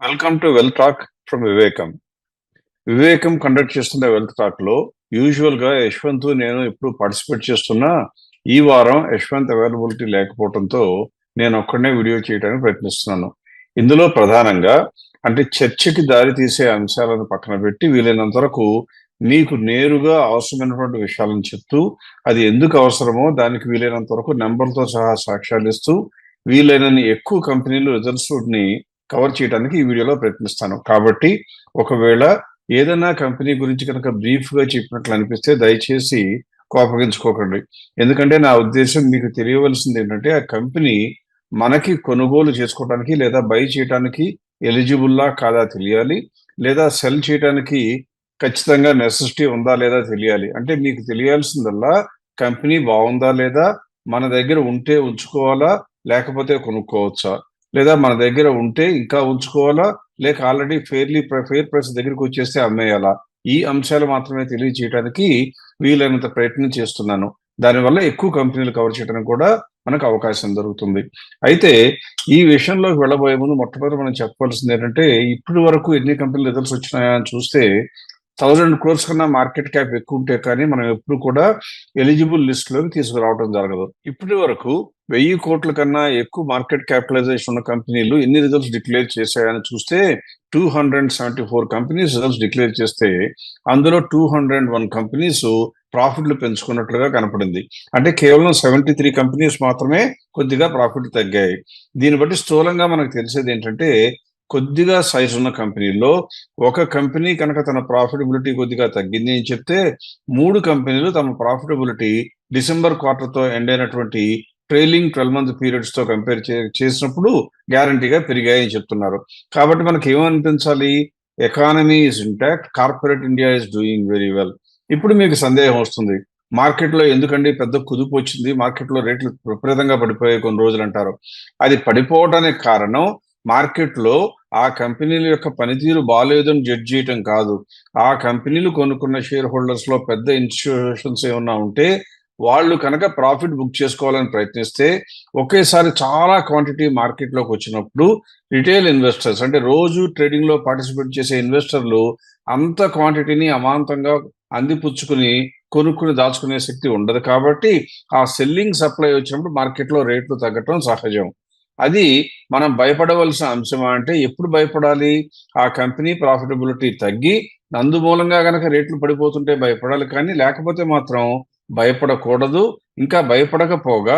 Welcome to wealth talk from వివేకం. వివేకం conduct చేస్తున్న వెల్త్ టాక్ లో యూజువల్ గా యశ్వంత్ నేను ఇప్పుడు పార్టిసిపేట్ చేస్తున్నా. ఈ వారం యశ్వంత్ అవైలబిలిటీ లేకపోవడంతో నేను ఒక్కడనే వీడియో చేయడానికి ప్రయత్నిస్తున్నాను. ఇందులో ప్రధానంగా అంటే చర్చకి దారి తీసే అంశాలను పక్కన పెట్టి వీలైనంత వరకు నీకు నేరుగా అవసరమైనటువంటి విషయాలను చెప్తూ అది ఎందుకు అవసరమో దానికి వీలైనంత వరకు నెంబర్లతో సహా సాక్ష్యాలు ఇస్తూ వీలైనన్ని ఎక్కువ కంపెనీలు రిజల్ట్స్ ని కవర్ చేయడానికి ఈ వీడియోలో ప్రయత్నిస్తాను. కాబట్టి ఒకవేళ ఏదైనా కంపెనీ గురించి కనుక బ్రీఫ్ గా చెప్పినట్లు అనిపిస్తే దయచేసి కోపగించుకోకండి. ఎందుకంటే నా ఉద్దేశం మీకు తెలియవలసింది ఏంటంటే ఆ కంపెనీ మనకి కొనుగోలు చేసుకోవడానికి లేదా బై చేయడానికి ఎలిజిబుల్లా కాదా తెలియాలి, లేదా సెల్ చేయడానికి ఖచ్చితంగా నెసెసిటీ ఉందా లేదా తెలియాలి. అంటే మీకు తెలియాల్సిందల్లా కంపెనీ బాగుందా లేదా, మన దగ్గర ఉంటే ఉంచుకోవాలా లేకపోతే కొనుక్కోవచ్చా, లేదా మన దగ్గర ఉంటే ఇంకా ఉంచుకోవాలా లేక ఆల్రెడీ ఫెయిర్ ప్రైస్ దగ్గరికి వచ్చేస్తే అమ్మేయాలా. ఈ అంశాలు మాత్రమే తెలియజేయడానికి వీలైనంత ప్రయత్నం చేస్తున్నాను. దానివల్ల ఎక్కువ కంపెనీలు కవర్ చేయడానికి కూడా మనకు అవకాశం దొరుకుతుంది. అయితే ఈ విషయంలోకి వెళ్ళబోయే ముందు మొట్టమొదటి మనం చెప్పవలసింది ఏంటంటే ఇప్పటి వరకు ఎన్ని కంపెనీలు రిజల్ట్స్ వచ్చినాయా అని చూస్తే 1000 crores కన్నా మార్కెట్ క్యాప్ ఎక్కువ ఉంటే కానీ మనం ఎప్పుడు కూడా ఎలిజిబుల్ లిస్ట్ లోకి తీసుకురావడం జరగదు. ఇప్పటి వరకు 1000 కోట్ల కన్నా ఎక్కువ మార్కెట్ క్యాపిటలైజేషన్ ఉన్న కంపెనీలు ఎన్ని రిజల్ట్స్ డిక్లేర్ చేశాయని చూస్తే 274 కంపెనీస్ రిజల్ట్స్ డిక్లేర్ చేస్తే అందులో 201 కంపెనీస్ ప్రాఫిట్లు పెంచుకున్నట్లుగా కనపడింది. అంటే కేవలం 73 కంపెనీస్ మాత్రమే కొద్దిగా ప్రాఫిట్ తగ్గాయి. దీన్ని బట్టి స్థూలంగా మనకు తెలిసేది ఏంటంటే కొద్దిగా సైజ్ ఉన్న కంపెనీల్లో ఒక కంపెనీ కనుక తన ప్రాఫిటబిలిటీ కొద్దిగా తగ్గింది అని చెప్తే 3 కంపెనీలు తమ ప్రాఫిటబిలిటీ డిసెంబర్ క్వార్టర్తో ఎండ్ అయినటువంటి ట్రైలింగ్ 12 month పీరియడ్స్ తో కంపేర్ చేసినప్పుడు గ్యారంటీగా పెరిగాయని చెప్తున్నారు. కాబట్టి మనకి ఏమనిపించాలి, economy is intact, corporate India is doing very well. ఇప్పుడు మీకు సందేహం వస్తుంది, మార్కెట్లో ఎందుకండి పెద్ద కుదుపు వచ్చింది, మార్కెట్లో రేట్లు విపరీతంగా పడిపోయాయి కొన్ని రోజులు అంటారు. అది పడిపోవడానికి కారణం మార్కెట్లో ఆ కంపెనీల యొక్క పనితీరు బాగాలేదని జడ్జ్ చేయటం కాదు. ఆ కంపెనీలు కొనుక్కున్న షేర్ హోల్డర్స్ లో పెద్ద ఇన్స్టిట్యూషన్స్ ఏమన్నా ఉంటే వాళ్ళు కనుక ప్రాఫిట్ బుక్ చేసుకోవాలని ప్రయత్నిస్తే ఒకేసారి చాలా క్వాంటిటీ మార్కెట్లోకి వచ్చినప్పుడు రిటైల్ ఇన్వెస్టర్స్ అంటే రోజు ట్రేడింగ్ లో పార్టిసిపేట్ చేసే ఇన్వెస్టర్లు అంత క్వాంటిటీని అమాంతంగా అందిపుచ్చుకుని కొనుక్కుని దాచుకునే శక్తి ఉండదు. కాబట్టి ఆ సెల్లింగ్ సప్లై వచ్చినప్పుడు మార్కెట్లో రేట్లు తగ్గటం సహజం. అది మనం భయపడవలసిన అంశమా అంటే ఎప్పుడు భయపడాలి, ఆ కంపెనీ ప్రాఫిటబిలిటీ తగ్గి అందుమూలంగా గనక రేట్లు పడిపోతుంటే భయపడాలి, కానీ లేకపోతే మాత్రం భయపడకూడదు. ఇంకా భయపడకపోగా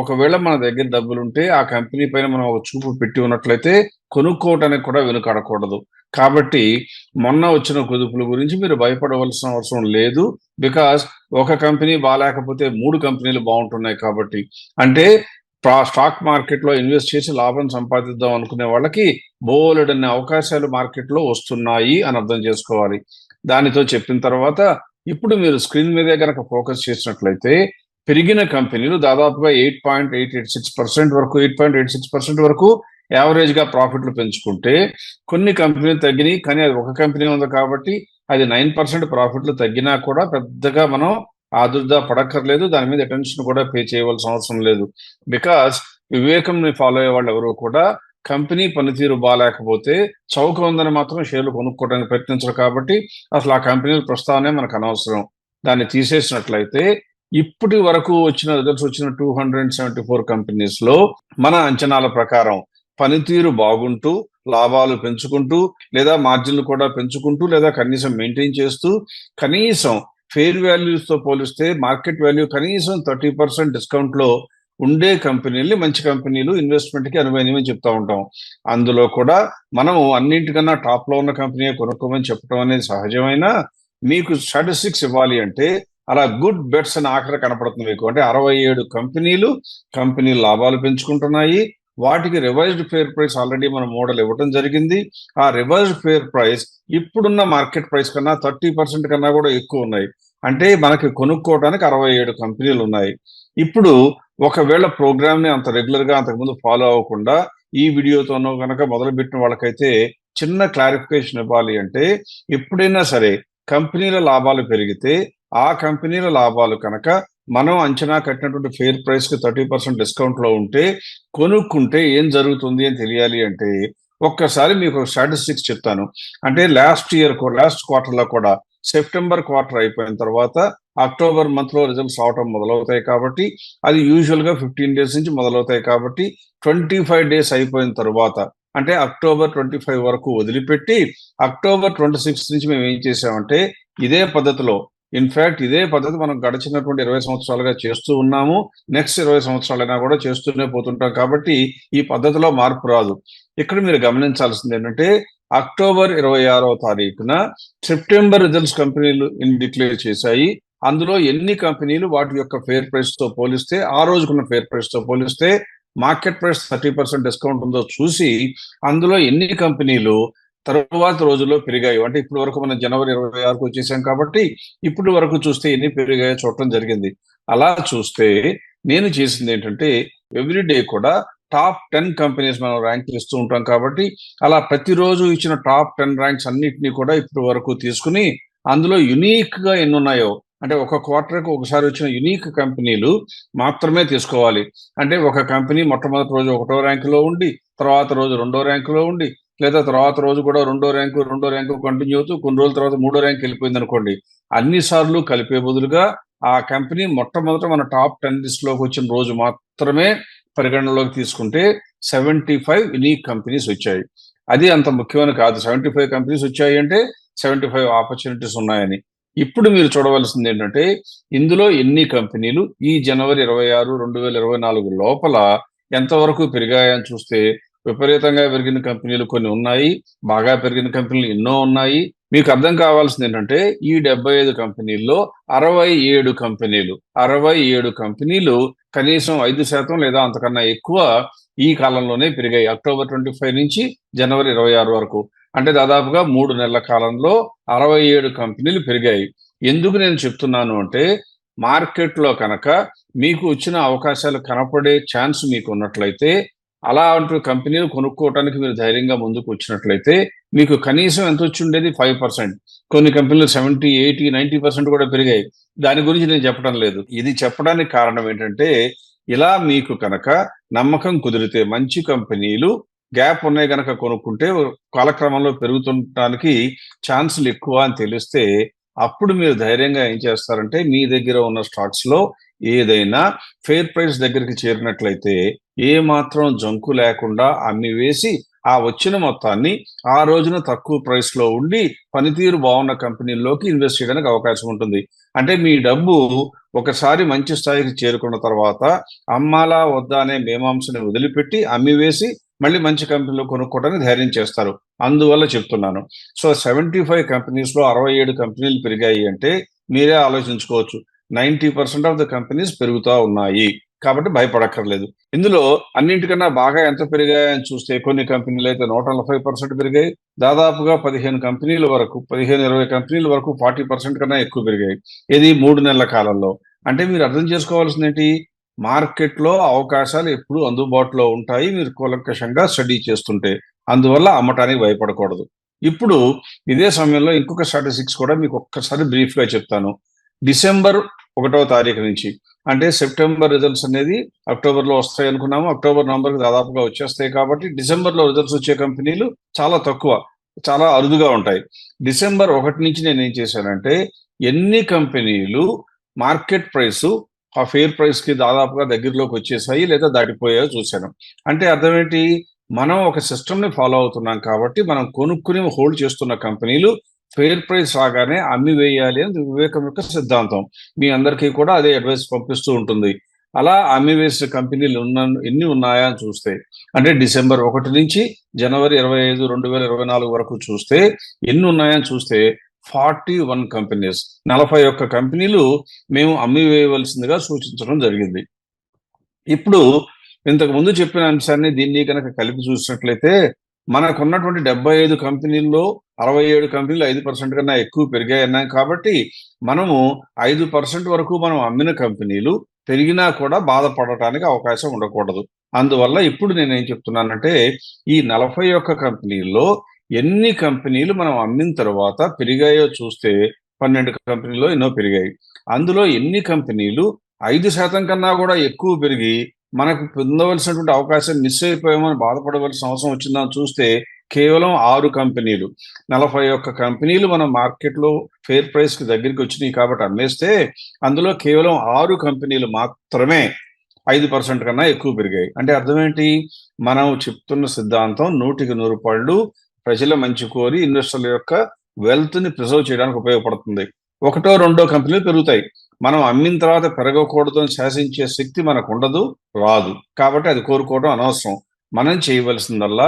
ఒకవేళ మన దగ్గర డబ్బులుంటే ఆ కంపెనీ పైన మనం ఒక చూపు పెట్టి ఉన్నట్లయితే కొనుక్కోవటానికి కూడా వెనుకాడకూడదు. కాబట్టి మొన్న వచ్చిన కుదుపుల గురించి మీరు భయపడవలసిన అవసరం లేదు. బికాస్ ఒక కంపెనీ బాగాలేకపోతే 3 కంపెనీలు బాగుంటున్నాయి కాబట్టి. అంటే స్టాక్ మార్కెట్ లో ఇన్వెస్ట్ చేసి లాభం సంపాదిద్దాం అనుకునే వాళ్ళకి బోలెడన్ని అవకాశాలు మార్కెట్ లో వస్తున్నాయి అని అర్థం చేసుకోవాలి. దానితో చెప్పిన తర్వాత ఇప్పుడు మీరు స్క్రీన్ మీదే కనుక ఫోకస్ చేసినట్లయితే పెరిగిన కంపెనీలు దాదాపుగా 8.886% వరకు 8.86% వరకు యావరేజ్ గా ప్రాఫిట్లు పెంచుకుంటే కొన్ని కంపెనీలు తగ్గినాయి, కానీ అది ఒక కంపెనీ ఉంది కాబట్టి అది 9% ప్రాఫిట్లు తగ్గినా కూడా పెద్దగా మనం ఆదుర్దా పడక్కర్లేదు, దాని మీద అటెన్షన్ కూడా పే చేయవలసిన అవసరం లేదు. బికాస్ వివేకంని ఫాలో అయ్యే వాళ్ళు ఎవరు కూడా కంపెనీ పనితీరు బాగాలేకపోతే చౌక ఉందని మాత్రం షేర్లు కొనుక్కోవడానికి ప్రయత్నించరు. కాబట్టి అసలు ఆ కంపెనీల ప్రస్తావనే మనకు అనవసరం. దాన్ని తీసేసినట్లయితే ఇప్పటి వరకు వచ్చిన రిజల్ట్స్ వచ్చిన 274 కంపెనీస్ లో మన అంచనాల ప్రకారం పనితీరు బాగుంటూ లాభాలు పెంచుకుంటూ లేదా మార్జిన్లు కూడా పెంచుకుంటూ లేదా కనీసం మెయింటైన్ చేస్తూ కనీసం ఫెయిర్ వాల్యూస్ తో పోలిస్తే మార్కెట్ వాల్యూ కనీసం 30% డిస్కౌంట్ లో ఉండే కంపెనీలు మంచి కంపెనీలు, ఇన్వెస్ట్మెంట్ కి అనువైనవి చెప్తా ఉంటాం. అందులో కూడా మనం అన్నింటికన్నా టాప్ లో ఉన్న కంపెనీ కొనుక్కోమని చెప్పడం అనేది సహజమైన మీకు స్టాటిస్టిక్స్ ఇవ్వాలి అంటే అలా గుడ్ బెట్స్ అని ఆఖరి కనపడుతుంది మీకు. అంటే 67 కంపెనీలు లాభాలు పెంచుకుంటున్నాయి. వాటికి రివైజ్డ్ ఫెయిర్ ప్రైస్ ఆల్రెడీ మన మోడల్ ఇవ్వడం జరిగింది. ఆ రివైజ్డ్ ఫెయిర్ ప్రైస్ ఇప్పుడున్న మార్కెట్ ప్రైస్ కన్నా 30% కన్నా కూడా ఎక్కువ ఉన్నాయి. అంటే మనకి కొనుక్కోవడానికి 67 కంపెనీలు ఉన్నాయి. ఇప్పుడు ఒకవేళ ప్రోగ్రామ్ ని అంత రెగ్యులర్ గా అంతకుముందు ఫాలో అవ్వకుండా ఈ వీడియోతోనో కనుక మొదలుపెట్టిన వాళ్ళకైతే చిన్న క్లారిఫికేషన్ ఇవ్వాలి అంటే ఎప్పుడైనా సరే కంపెనీల లాభాలు పెరిగితే ఆ కంపెనీల లాభాలు కనుక మనం అంచనా కట్టినటువంటి ఫెయిర్ ప్రైస్ కి 30% డిస్కౌంట్ లో ఉంటే కొనుక్కుంటే ఏం జరుగుతుంది అని తెలియాలి అంటే ఒక్కసారి మీకు ఒక స్టాటిస్టిక్స్ చెప్తాను. అంటే లాస్ట్ క్వార్టర్లో కూడా సెప్టెంబర్ క్వార్టర్ అయిపోయిన తర్వాత అక్టోబర్ మంత్లో రిజల్ట్స్ రావటం మొదలవుతాయి కాబట్టి అది యూజువల్గా 15 డేస్ నుంచి మొదలవుతాయి కాబట్టి 25 డేస్ అయిపోయిన తర్వాత అంటే అక్టోబర్ 25 వరకు వదిలిపెట్టి అక్టోబర్ 26 నుంచి మేము ఏం చేసామంటే ఇదే పద్ధతిలో ఇన్ఫాక్ట్ ఇదే పద్ధతి మనం గడిచినటువంటి 20 సంవత్సరాలుగా చేస్తూ ఉన్నాము. నెక్స్ట్ 20 సంవత్సరాలైనా కూడా చేస్తూనే పోతుంటాం కాబట్టి ఈ పద్ధతిలో మార్పు రాదు. ఇక్కడ మీరు గమనించాల్సింది ఏంటంటే అక్టోబర్ 26వ తారీఖున సెప్టెంబర్ రిజల్ట్స్ కంపెనీలు డిక్లేర్ చేశాయి. అందులో ఎన్ని కంపెనీలు వాటి యొక్క ఫేర్ ప్రైస్ తో పోలిస్తే ఆ రోజుకున్న ఫేర్ ప్రైస్ తో పోలిస్తే మార్కెట్ ప్రైస్ 30% డిస్కౌంట్ ఉందో చూసి అందులో ఎన్ని కంపెనీలు తరువాత రోజుల్లో పెరిగాయి. అంటే ఇప్పటి వరకు మనం జనవరి 26కు వచ్చేసాం కాబట్టి ఇప్పటి వరకు చూస్తే ఎన్ని పెరిగాయో చూడటం జరిగింది. అలా చూస్తే నేను చేసింది ఏంటంటే ఎవ్రీడే కూడా టాప్ 10 కంపెనీస్ మనం ర్యాంక్ ఇస్తూ ఉంటాం కాబట్టి అలా ప్రతిరోజు ఇచ్చిన టాప్ 10 ర్యాంక్స్ అన్నిటినీ కూడా ఇప్పటి వరకు తీసుకుని అందులో యునీక్ గా ఎన్ని ఉన్నాయో అంటే ఒక క్వార్టర్కి ఒకసారి వచ్చిన యునీక్ కంపెనీలు మాత్రమే తీసుకోవాలి. అంటే ఒక కంపెనీ మొట్టమొదటి రోజు 1వ ర్యాంకులో ఉండి తర్వాత రోజు 2వ ర్యాంకులో ఉండి లేదా తర్వాత రోజు కూడా రెండో ర్యాంకు కంటిన్యూ అవుతూ కొన్ని రోజుల తర్వాత 3వ ర్యాంక్ వెళ్ళిపోయింది అనుకోండి, అన్ని సార్లు కలిపే బదులుగా ఆ కంపెనీ మొట్టమొదట మన టాప్ 10 లిస్ట్ లోకి వచ్చిన రోజు మాత్రమే పరిగణనలోకి తీసుకుంటే 75 యునీక్ కంపెనీస్ వచ్చాయి. అది అంత ముఖ్యమైన కాదు. 75 కంపెనీస్ వచ్చాయి అంటే 75 ఆపర్చునిటీస్ ఉన్నాయని. ఇప్పుడు మీరు చూడవలసింది ఏంటంటే ఇందులో ఎన్ని కంపెనీలు ఈ జనవరి 26, 2024 లోపల ఎంతవరకు పెరిగాయని చూస్తే విపరీతంగా పెరిగిన కంపెనీలు కొన్ని ఉన్నాయి, బాగా పెరిగిన కంపెనీలు ఎన్నో ఉన్నాయి. మీకు అర్థం కావాల్సింది ఏంటంటే ఈ 75 కంపెనీల్లో 67 కంపెనీలు కనీసం 5% లేదా అంతకన్నా ఎక్కువ ఈ కాలంలోనే పెరిగాయి. అక్టోబర్ 25 నుంచి జనవరి 26 వరకు అంటే దాదాపుగా 3 నెలల కాలంలో 67 కంపెనీలు పెరిగాయి. ఎందుకు నేను చెప్తున్నాను అంటే మార్కెట్లో కనుక మీకు వచ్చిన అవకాశాలు కనపడే ఛాన్స్ మీకు ఉన్నట్లయితే అలాంటి కంపెనీలు కొనుక్కోవడానికి మీరు ధైర్యంగా ముందుకు వచ్చినట్లయితే మీకు కనీసం ఎంత వచ్చి ఉండేది 5%. కొన్ని కంపెనీలు 70, 80, 90% కూడా పెరిగాయి. దాని గురించి నేను చెప్పడం లేదు. ఇది చెప్పడానికి కారణం ఏంటంటే ఇలా మీకు కనుక నమ్మకం కుదిరితే మంచి కంపెనీలు గ్యాప్ ఉన్నాయి కనుక కొనుక్కుంటే కాలక్రమంలో పెరుగుతుండటానికి ఛాన్సులు ఎక్కువ అని తెలిస్తే అప్పుడు మీరు ధైర్యంగా ఏం చేస్తారంటే మీ దగ్గర ఉన్న స్టాక్స్ లో ఏదైనా ఫెయిర్ ప్రైస్ దగ్గరికి చేరినట్లయితే ఏ మాత్రం జంకు లేకుండా అమ్మి వేసి ఆ వచ్చిన మొత్తాన్ని ఆ రోజున తక్కువ ప్రైస్ లో ఉండి పనితీరు బాగున్న కంపెనీల్లోకి ఇన్వెస్ట్ చేయడానికి అవకాశం ఉంటుంది. అంటే మీ డబ్బు ఒకసారి మంచి స్థాయికి చేరుకున్న తర్వాత అమ్మాలా వద్దా అనే మీమాంసని వదిలిపెట్టి అమ్మి వేసి మళ్ళీ మంచి కంపెనీలు కొనుక్కోవడానికి ధైర్యం చేస్తారు. అందువల్ల చెప్తున్నాను. సో 75 కంపెనీస్ లో 67 కంపెనీలు పెరిగాయి అంటే మీరే ఆలోచించుకోవచ్చు. 90% ఆఫ్ ద కంపెనీస్ పెరుగుతూ ఉన్నాయి కాబట్టి భయపడక్కర్లేదు. ఇందులో అన్నింటికన్నా బాగా ఎంత పెరిగాయని చూస్తే కొన్ని కంపెనీలు అయితే 140% పెరిగాయి. దాదాపుగా 15 కంపెనీల వరకు 15-20 కంపెనీల వరకు 40% కన్నా ఎక్కువ పెరిగాయి. ఇది 3 నెలల కాలంలో. అంటే మీరు అర్థం చేసుకోవాల్సింది ఏంటి, మార్కెట్లో అవకాశాలు ఎప్పుడు అందుబాటులో ఉంటాయి మీరు కూలంకషంగా స్టడీ చేస్తుంటే. అందువల్ల అమ్మటానికి భయపడకూడదు. ఇప్పుడు ఇదే సమయంలో ఇంకొక స్టాటిస్టిక్స్ కూడా మీకు ఒక్కసారి బ్రీఫ్ గా చెప్తాను. డిసెంబర్ 1వ తారీఖు నుంచి అంటే సెప్టెంబర్ రిజల్ట్స్ అనేది అక్టోబర్లో వస్తాయి అనుకున్నాము. అక్టోబర్, నవంబర్కి దాదాపుగా వచ్చేస్తాయి కాబట్టి డిసెంబర్లో రిజల్ట్స్ వచ్చే కంపెనీలు చాలా తక్కువ, చాలా అరుదుగా ఉంటాయి. డిసెంబర్ 1 నుంచి నేను ఏం చేశానంటే ఎన్ని కంపెనీలు మార్కెట్ ప్రైస్ ఆ ఫెయిర్ ప్రైస్ కి దాదాపుగా దగ్గరలోకి వచ్చేసాయి లేదా దాటిపోయాయో చూశాను. అంటే అర్థం ఏంటి, మనం ఒక సిస్టమ్ ని ఫాలో అవుతున్నాం కాబట్టి మనం కొనుక్కుని హోల్డ్ చేస్తున్న కంపెనీలు ఫెయిర్ ప్రైస్ రాగానే అమ్మి వేయాలి అని వివేకం యొక్క సిద్ధాంతం. మీ అందరికీ కూడా అదే అడ్వైస్ పంపిస్తూ ఉంటుంది. అలా అమ్మి వేసిన కంపెనీలు ఎన్ని ఉన్నాయా అని చూస్తే అంటే డిసెంబర్ 1 నుంచి జనవరి 25, 2024 వరకు చూస్తే ఎన్ని ఉన్నాయని చూస్తే 41 కంపెనీస్, 41 కంపెనీలు మేము అమ్మి వేయవలసిందిగా సూచించడం జరిగింది. ఇప్పుడు ఇంతకు ముందు చెప్పిన అంశాన్ని దీన్ని కనుక కలిపి చూసినట్లయితే మనకున్నటువంటి 75 కంపెనీల్లో 67 కంపెనీలు 5% కన్నా ఎక్కువ పెరిగాయన్నాం కాబట్టి మనము 5% వరకు మనం అమ్మిన కంపెనీలు పెరిగినా కూడా బాధపడటానికి అవకాశం ఉండకూడదు. అందువల్ల ఇప్పుడు నేనేం చెప్తున్నానంటే ఈ 41 కంపెనీల్లో ఎన్ని కంపెనీలు మనం అమ్మిన తర్వాత పెరిగాయో చూస్తే 12 కంపెనీల్లో ఎన్నో పెరిగాయి. అందులో ఎన్ని కంపెనీలు 5% కన్నా కూడా ఎక్కువ పెరిగి మనకు పొందవలసినటువంటి అవకాశం మిస్ అయిపోయామని బాధపడవలసిన అవసరం వచ్చిందని చూస్తే కేవలం 6 కంపెనీలు, 41 కంపెనీలు మన మార్కెట్లో ఫెయిర్ ప్రైస్ కి దగ్గరికి వచ్చినాయి కాబట్టి అమ్మేస్తే అందులో కేవలం 6 కంపెనీలు మాత్రమే 5% కన్నా ఎక్కువ పెరిగాయి. అంటే అర్థం ఏంటి? మనం చెప్తున్న సిద్ధాంతం 100% ప్రజల మంచి కోరి ఇన్వెస్టర్ల యొక్క వెల్త్ ని ప్రిజర్వ్ చేయడానికి ఉపయోగపడుతుంది. ఒకటో రెండో కంపెనీలు పెరుగుతాయి. మనం అమ్మిన తర్వాత పెరగకూడదు అని శాసించే శక్తి మనకు ఉండదు, రాదు. కాబట్టి అది కోరుకోవడం అనవసరం. మనం చేయవలసిందల్లా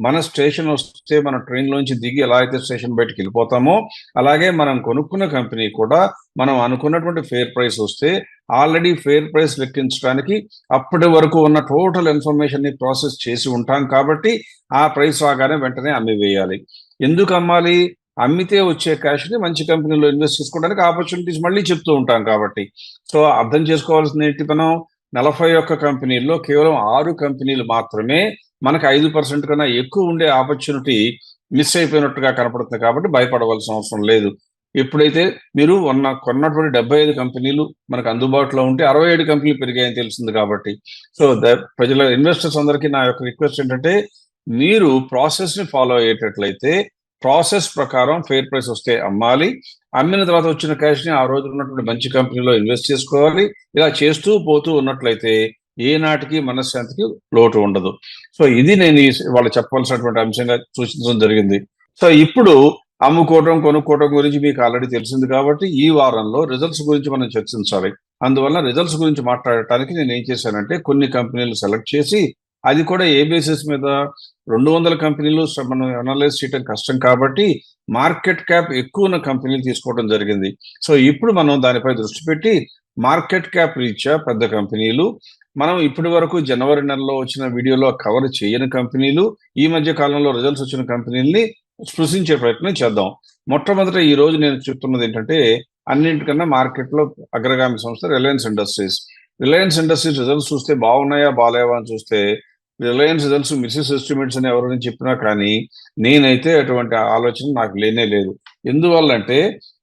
మన స్టేషన్ వస్తే మన ట్రైన్లోంచి దిగి ఎలా అయితే స్టేషన్ బయటకు వెళ్ళిపోతామో అలాగే మనం కొనుక్కున్న కంపెనీ కూడా మనం అనుకున్నటువంటి ఫెయిర్ ప్రైస్ వస్తే ఆల్రెడీ ఫెయిర్ ప్రైస్ లెక్కించడానికి అప్పటి వరకు ఉన్న టోటల్ ఇన్ఫర్మేషన్ ని ప్రాసెస్ చేసి ఉంటాం కాబట్టి ఆ ప్రైస్ రాగానే వెంటనే అమ్మివేయాలి. ఎందుకు అమ్మాలి? అమ్మితే వచ్చే క్యాష్ ని మంచి కంపెనీలో ఇన్వెస్ట్ చేసుకోవడానికి ఆపర్చునిటీస్ మళ్ళీ చెప్తూ ఉంటాం కాబట్టి. సో అర్థం చేసుకోవాల్సింది ఏంటి? మనం 41 కంపెనీల్లో కేవలం 6 కంపెనీలు మాత్రమే మనకు 5% కన్నా ఎక్కువ ఉండే ఆపర్చునిటీ మిస్ అయిపోయినట్టుగా కనపడుతుంది కాబట్టి భయపడవలసిన అవసరం లేదు. ఎప్పుడైతే మీరు కొన్నటువంటి 75 కంపెనీలు మనకు అందుబాటులో ఉంటే 67 కంపెనీలు పెరిగాయని తెలిసింది కాబట్టి. సో ప్రజల ఇన్వెస్టర్స్ అందరికీ నా యొక్క రిక్వెస్ట్ ఏంటంటే మీరు ప్రాసెస్ ని ఫాలో అయ్యేటట్లయితే ప్రాసెస్ ప్రకారం ఫెయిర్ ప్రైస్ వస్తే అమ్మాలి, అమ్మిన తర్వాత వచ్చిన క్యాష్ ని ఆ రోజు ఉన్నటువంటి మంచి కంపెనీలో ఇన్వెస్ట్ చేసుకోవాలి. ఇలా చేస్తూ పోతూ ఉన్నట్లయితే ఏనాటికి మనశ్శాంతికి లోటు ఉండదు. సో ఇది నేను వాళ్ళు చెప్పవలసినటువంటి అంశంగా సూచించడం జరిగింది. సో ఇప్పుడు అమ్ముకోవడం కొనుక్కోవడం గురించి మీకు ఆల్రెడీ తెలిసింది కాబట్టి ఈ వారంలో రిజల్ట్స్ గురించి మనం చర్చించాలి. అందువల్ల రిజల్ట్స్ గురించి మాట్లాడటానికి నేను ఏం చేశానంటే కొన్ని కంపెనీలు సెలెక్ట్ చేసి అది కూడా ఏ బేసిస్ మీద 200 కంపెనీలు మనం అనలైజ్ చేయడం కష్టం కాబట్టి మార్కెట్ క్యాప్ ఎక్కువ ఉన్న కంపెనీలు తీసుకోవడం జరిగింది. సో ఇప్పుడు మనం దానిపై దృష్టి పెట్టి మార్కెట్ క్యాప్ రీత్యా పెద్ద కంపెనీలు, మనం ఇప్పటి వరకు జనవరి నెలలో వచ్చిన వీడియోలో కవర్ చేయని కంపెనీలు, ఈ మధ్య కాలంలో రిజల్ట్స్ వచ్చిన కంపెనీల్ని స్పృశించే ప్రయత్నం చేద్దాం. మొట్టమొదట ఈ రోజు నేను చెప్తున్నది ఏంటంటే అన్నింటికన్నా మార్కెట్లో అగ్రగామి సంస్థ Reliance industries. Reliance industries results చూస్తే బాగున్నాయా బాగాలేవా అని చూస్తే రిలయన్స్ రిజల్ట్స్ మిస్సెస్ ఎస్టిమేట్స్ అని ఎవరైనా చెప్పినా కానీ నేనైతే అటువంటి ఆలోచన నాకు లేనే లేదు. ఎందువల్లంటే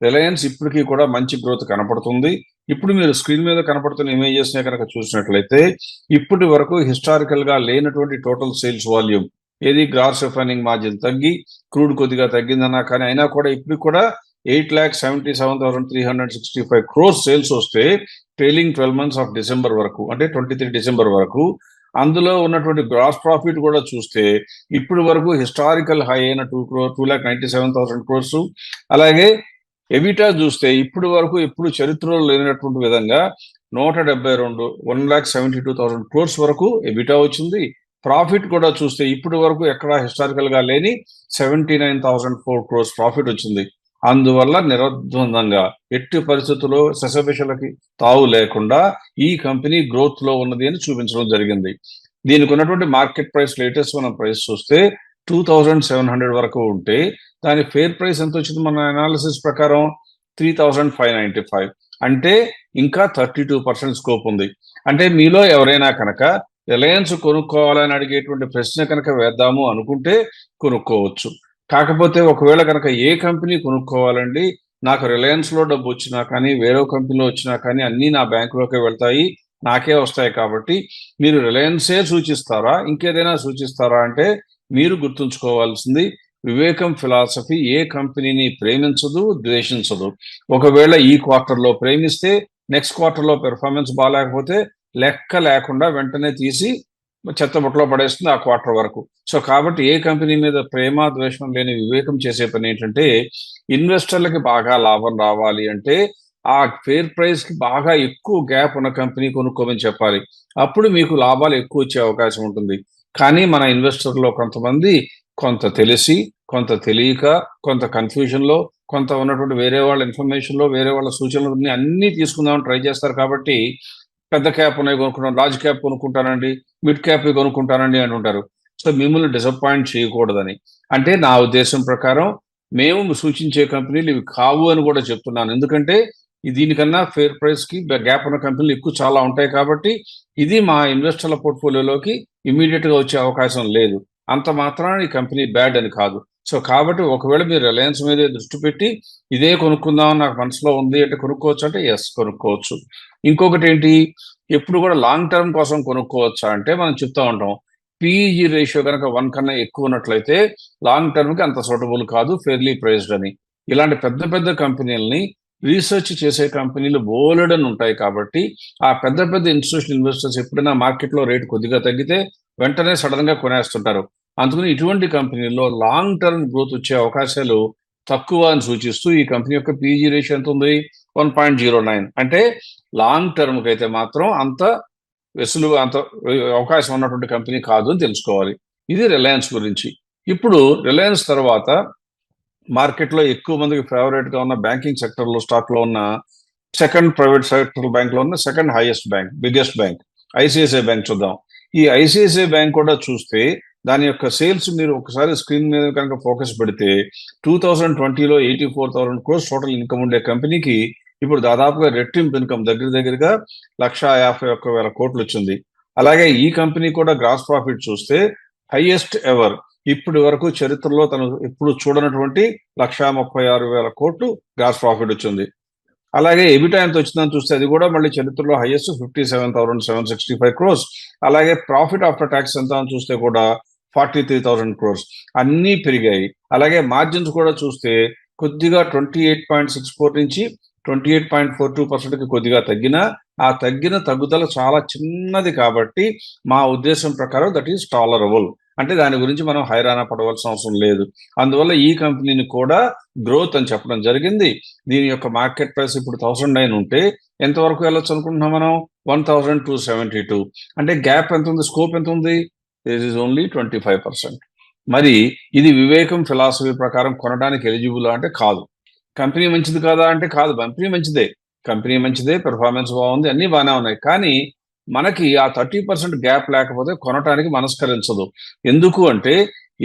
రిలయన్స్ ఇప్పటికీ కూడా మంచి గ్రోత్ కనపడుతుంది. ఇప్పుడు మీరు స్క్రీన్ మీద కనపడుతున్న ఇమేజెస్ నే కనుక చూసినట్లయితే ఇప్పటి వరకు హిస్టారికల్ గా లేనటువంటి టోటల్ సేల్స్ వాల్యూమ్ ఏది గ్రాస్ రిఫైనింగ్ మార్జిన్ తగ్గి క్రూడ్ కొద్దిగా తగ్గిందన్నా కానీ అయినా కూడా ఇప్పుడు కూడా 8,77,365 crores సేల్స్ వస్తే ట్రైలింగ్ 12 months ఆఫ్ డిసెంబర్ వరకు అంటే 23 డిసెంబర్ వరకు అందులో ఉన్నటువంటి గ్రాస్ ప్రాఫిట్ కూడా చూస్తే ఇప్పటి వరకు హిస్టారికల్ హై అయిన 2,97,000 crores. అలాగే ఎబిటా చూస్తే ఇప్పటి వరకు ఎప్పుడు చరిత్రలో లేనటువంటి విధంగా 172 1,72,000 crores వరకు ఎబిటా వచ్చింది. ప్రాఫిట్ కూడా చూస్తే ఇప్పటి వరకు ఎక్కడా హిస్టారికల్ గా లేని 79,004 crores ప్రాఫిట్ వచ్చింది. అందువల్ల నిరద్వందంగా ఎట్టి పరిస్థితుల్లో శశభిషలకి తావు లేకుండా ఈ కంపెనీ గ్రోత్ లో ఉన్నది అని చూపించడం జరిగింది. దీనికి ఉన్నటువంటి మార్కెట్ ప్రైస్ లేటెస్ట్ మనం ప్రైస్ చూస్తే 2,700 వరకు ఉంటే దాని ఫెయిర్ ప్రైస్ ఎంత వచ్చింది మన అనాలిసిస్ ప్రకారం 3,595. అంటే ఇంకా 32% స్కోప్ ఉంది. అంటే మీలో ఎవరైనా కనుక రిలయన్స్ కొనుక్కోవాలని అడిగేటువంటి ప్రశ్న కనుక వేద్దాము అనుకుంటే కొనుక్కోవచ్చు. కాకపోతే ఒకవేళ కనుక ఏ కంపెనీ కొనుక్కోవాలండి, నాకు రిలయన్స్ లో డబ్బు వచ్చినా కానీ వేరే కంపెనీలో వచ్చినా కానీ అన్నీ నా బ్యాంకులోకి వెళ్తాయి, నాకే వస్తాయి కాబట్టి మీరు రిలయన్సే సూచిస్తారా ఇంకేదైనా సూచిస్తారా అంటే మీరు గుర్తుంచుకోవాల్సింది వివేకం ఫిలాసఫీ ఏ కంపెనీని ప్రేమించదు, ద్వేషించదు. ఒకవేళ ఈ క్వార్టర్లో ప్రేమిస్తే నెక్స్ట్ క్వార్టర్లో పెర్ఫార్మెన్స్ బాగాలేకపోతే లెక్క లేకుండా వెంటనే తీసి చెత్తబుట్టలో పడేస్తుంది ఆ క్వార్టర్ వరకు. సో కాబట్టి ఏ కంపెనీ మీద ప్రేమ ద్వేషం లేని వివేకం చేసే పని ఏంటంటే ఇన్వెస్టర్లకి బాగా లాభం రావాలి అంటే ఆ ఫెయిర్ ప్రైస్ కి బాగా ఎక్కువ గ్యాప్ ఉన్న కంపెనీ కొనుక్కోమని చెప్పాలి. అప్పుడు మీకు లాభాలు ఎక్కువ వచ్చే అవకాశం ఉంటుంది. కానీ మన ఇన్వెస్టర్లో కొంతమంది కొంత తెలిసి కొంత తెలియక కొంత కన్ఫ్యూజన్ లో కొంత ఉన్నటువంటి వేరే వాళ్ళ ఇన్ఫర్మేషన్ లో వేరే వాళ్ళ సూచనలు అన్ని తీసుకుందామని ట్రై చేస్తారు. కాబట్టి పెద్ద క్యాప్ ఉన్నాయి కొనుక్కుంటాను, లార్జ్ క్యాప్ కొనుక్కుంటానండి, మిడ్ క్యాప్ కొనుక్కుంటానండి అంటుంటారు. సో మిమ్మల్ని డిసప్పాయింట్ చేయకూడదని. అంటే నా ఉద్దేశం ప్రకారం మేము సూచించే కంపెనీలు ఇవి కావు అని కూడా చెప్తున్నాను. ఎందుకంటే దీనికన్నా ఫెయిర్ ప్రైస్ కి గ్యాప్ ఉన్న కంపెనీలు ఎక్కువ చాలా ఉంటాయి కాబట్టి ఇది మా ఇన్వెస్టర్ల పోర్ట్ఫోలియోలోకి ఇమీడియట్ గా వచ్చే అవకాశం లేదు. అంత మాత్రాన ఈ కంపెనీ బ్యాడ్ అని కాదు. సో కాబట్టి ఒకవేళ మీరు రిలయన్స్ మీదే దృష్టి పెట్టి ఇదే కొనుక్కుందామని నాకు మనసులో ఉంది అంటే కొనుక్కోవచ్చు అంటే ఎస్ కొనుక్కోవచ్చు. ఇంకొకటి ఏంటి, ఎప్పుడు కూడా లాంగ్ టర్మ్ కోసం కొనుక్కోవచ్చా అంటే మనం చెప్తా ఉంటాం పిఈజీ రేషియో కనుక 1 కన్నా ఎక్కువ ఉన్నట్లయితే లాంగ్ టర్మ్ కి అంత సూటబుల్ కాదు, ఫెయిర్లీ ప్రైస్డ్ అని. ఇలాంటి పెద్ద పెద్ద కంపెనీలని రీసెర్చ్ చేసే కంపెనీలు బోలెడని ఉంటాయి కాబట్టి ఆ పెద్ద పెద్ద ఇన్స్టిట్యూషనల్ ఇన్వెస్టర్స్ ఎప్పుడైనా మార్కెట్లో రేటు కొద్దిగా తగ్గితే వెంటనే సడన్ గా కొనేస్తుంటారు. అందుకని ఇటువంటి కంపెనీల్లో లాంగ్ టర్మ్ గ్రోత్ వచ్చే అవకాశాలు తక్కువ అని సూచిస్తూ ఈ కంపెనీ యొక్క పీజీ రేషియో ఎంత ఉంది? 1.09. అంటే లాంగ్ టర్మ్ కి అయితే మాత్రం అంత అంత అవకాశం ఉన్నటువంటి కంపెనీ కాదు అని తెలుసుకోవాలి. ఇది రిలయన్స్ గురించి. ఇప్పుడు రిలయన్స్ తర్వాత మార్కెట్లో ఎక్కువ మందికి ఫేవరెట్ గా ఉన్న బ్యాంకింగ్ సెక్టర్ లో స్టాక్ లో ఉన్న సెకండ్ ప్రైవేట్ సెక్టర్ బ్యాంక్ లో ఉన్న second highest bank, biggest bank ICICI bank చూద్దాం. ఈ ఐసిఐసిఐ బ్యాంక్ కూడా చూస్తే దాని యొక్క సేల్స్ మీరు ఒకసారి స్క్రీన్ మీద కనుక ఫోకస్ పెడితే 2020లో 84,000 crores టోటల్ ఇన్కమ్ ఉండే కంపెనీకి ఇప్పుడు దాదాపుగా రెట్టింపు ఇన్కమ్ దగ్గరగా 1,51,000 కోట్లు వచ్చింది. అలాగే ఈ కంపెనీ కూడా గ్రాస్ ప్రాఫిట్ చూస్తే హైయెస్ట్ ఎవర్, ఇప్పటి వరకు చరిత్రలో తను ఎప్పుడు చూడనటువంటి 1,36,000 కోట్లు గ్రాస్ ప్రాఫిట్ వచ్చింది. అలాగే ఎబిటా ఎంత వచ్చిందని చూస్తే అది కూడా మళ్ళీ చరిత్రలో హైయెస్ట్ 57,765 crores. అలాగే ప్రాఫిట్ ఆఫ్టర్ ట్యాక్స్ ఎంత అని చూస్తే కూడా 43,000 crores. అన్నీ పెరిగాయి. అలాగే మార్జిన్స్ కూడా చూస్తే కొద్దిగా 28.64 నుంచి 28.42%కి కొద్దిగా తగ్గినా ఆ తగ్గుదల చాలా చిన్నది కాబట్టి మా ఉద్దేశం ప్రకారం దట్ ఈస్ టాలరబుల్. అంటే దాని గురించి మనం హైరాణ పడవలసిన అవసరం లేదు. అందువల్ల ఈ కంపెనీని కూడా గ్రోత్ అని చెప్పడం జరిగింది. దీని యొక్క మార్కెట్ ప్రైస్ ఇప్పుడు 1,009 ఉంటే ఎంతవరకు వెళ్ళొచ్చు అనుకుంటున్నాం మనం? 1,272. అంటే గ్యాప్ ఎంత ఉంది, స్కోప్ ఎంత ఉంది? This is only 25%. మరి ఇది వివేకం ఫిలాసఫీ ప్రకారం కొనడానికి ఎలిజిబుల్ అంటే కాదు. కంపెనీ మంచిది కాదా అంటే కాదు, కంపెనీ మంచిదే, పెర్ఫార్మెన్స్ బాగుంది, అన్ని బాగానే ఉన్నాయి. కానీ మనకి ఆ 30% గ్యాప్ లేకపోతే కొనటానికి మనస్కరించదు. ఎందుకు అంటే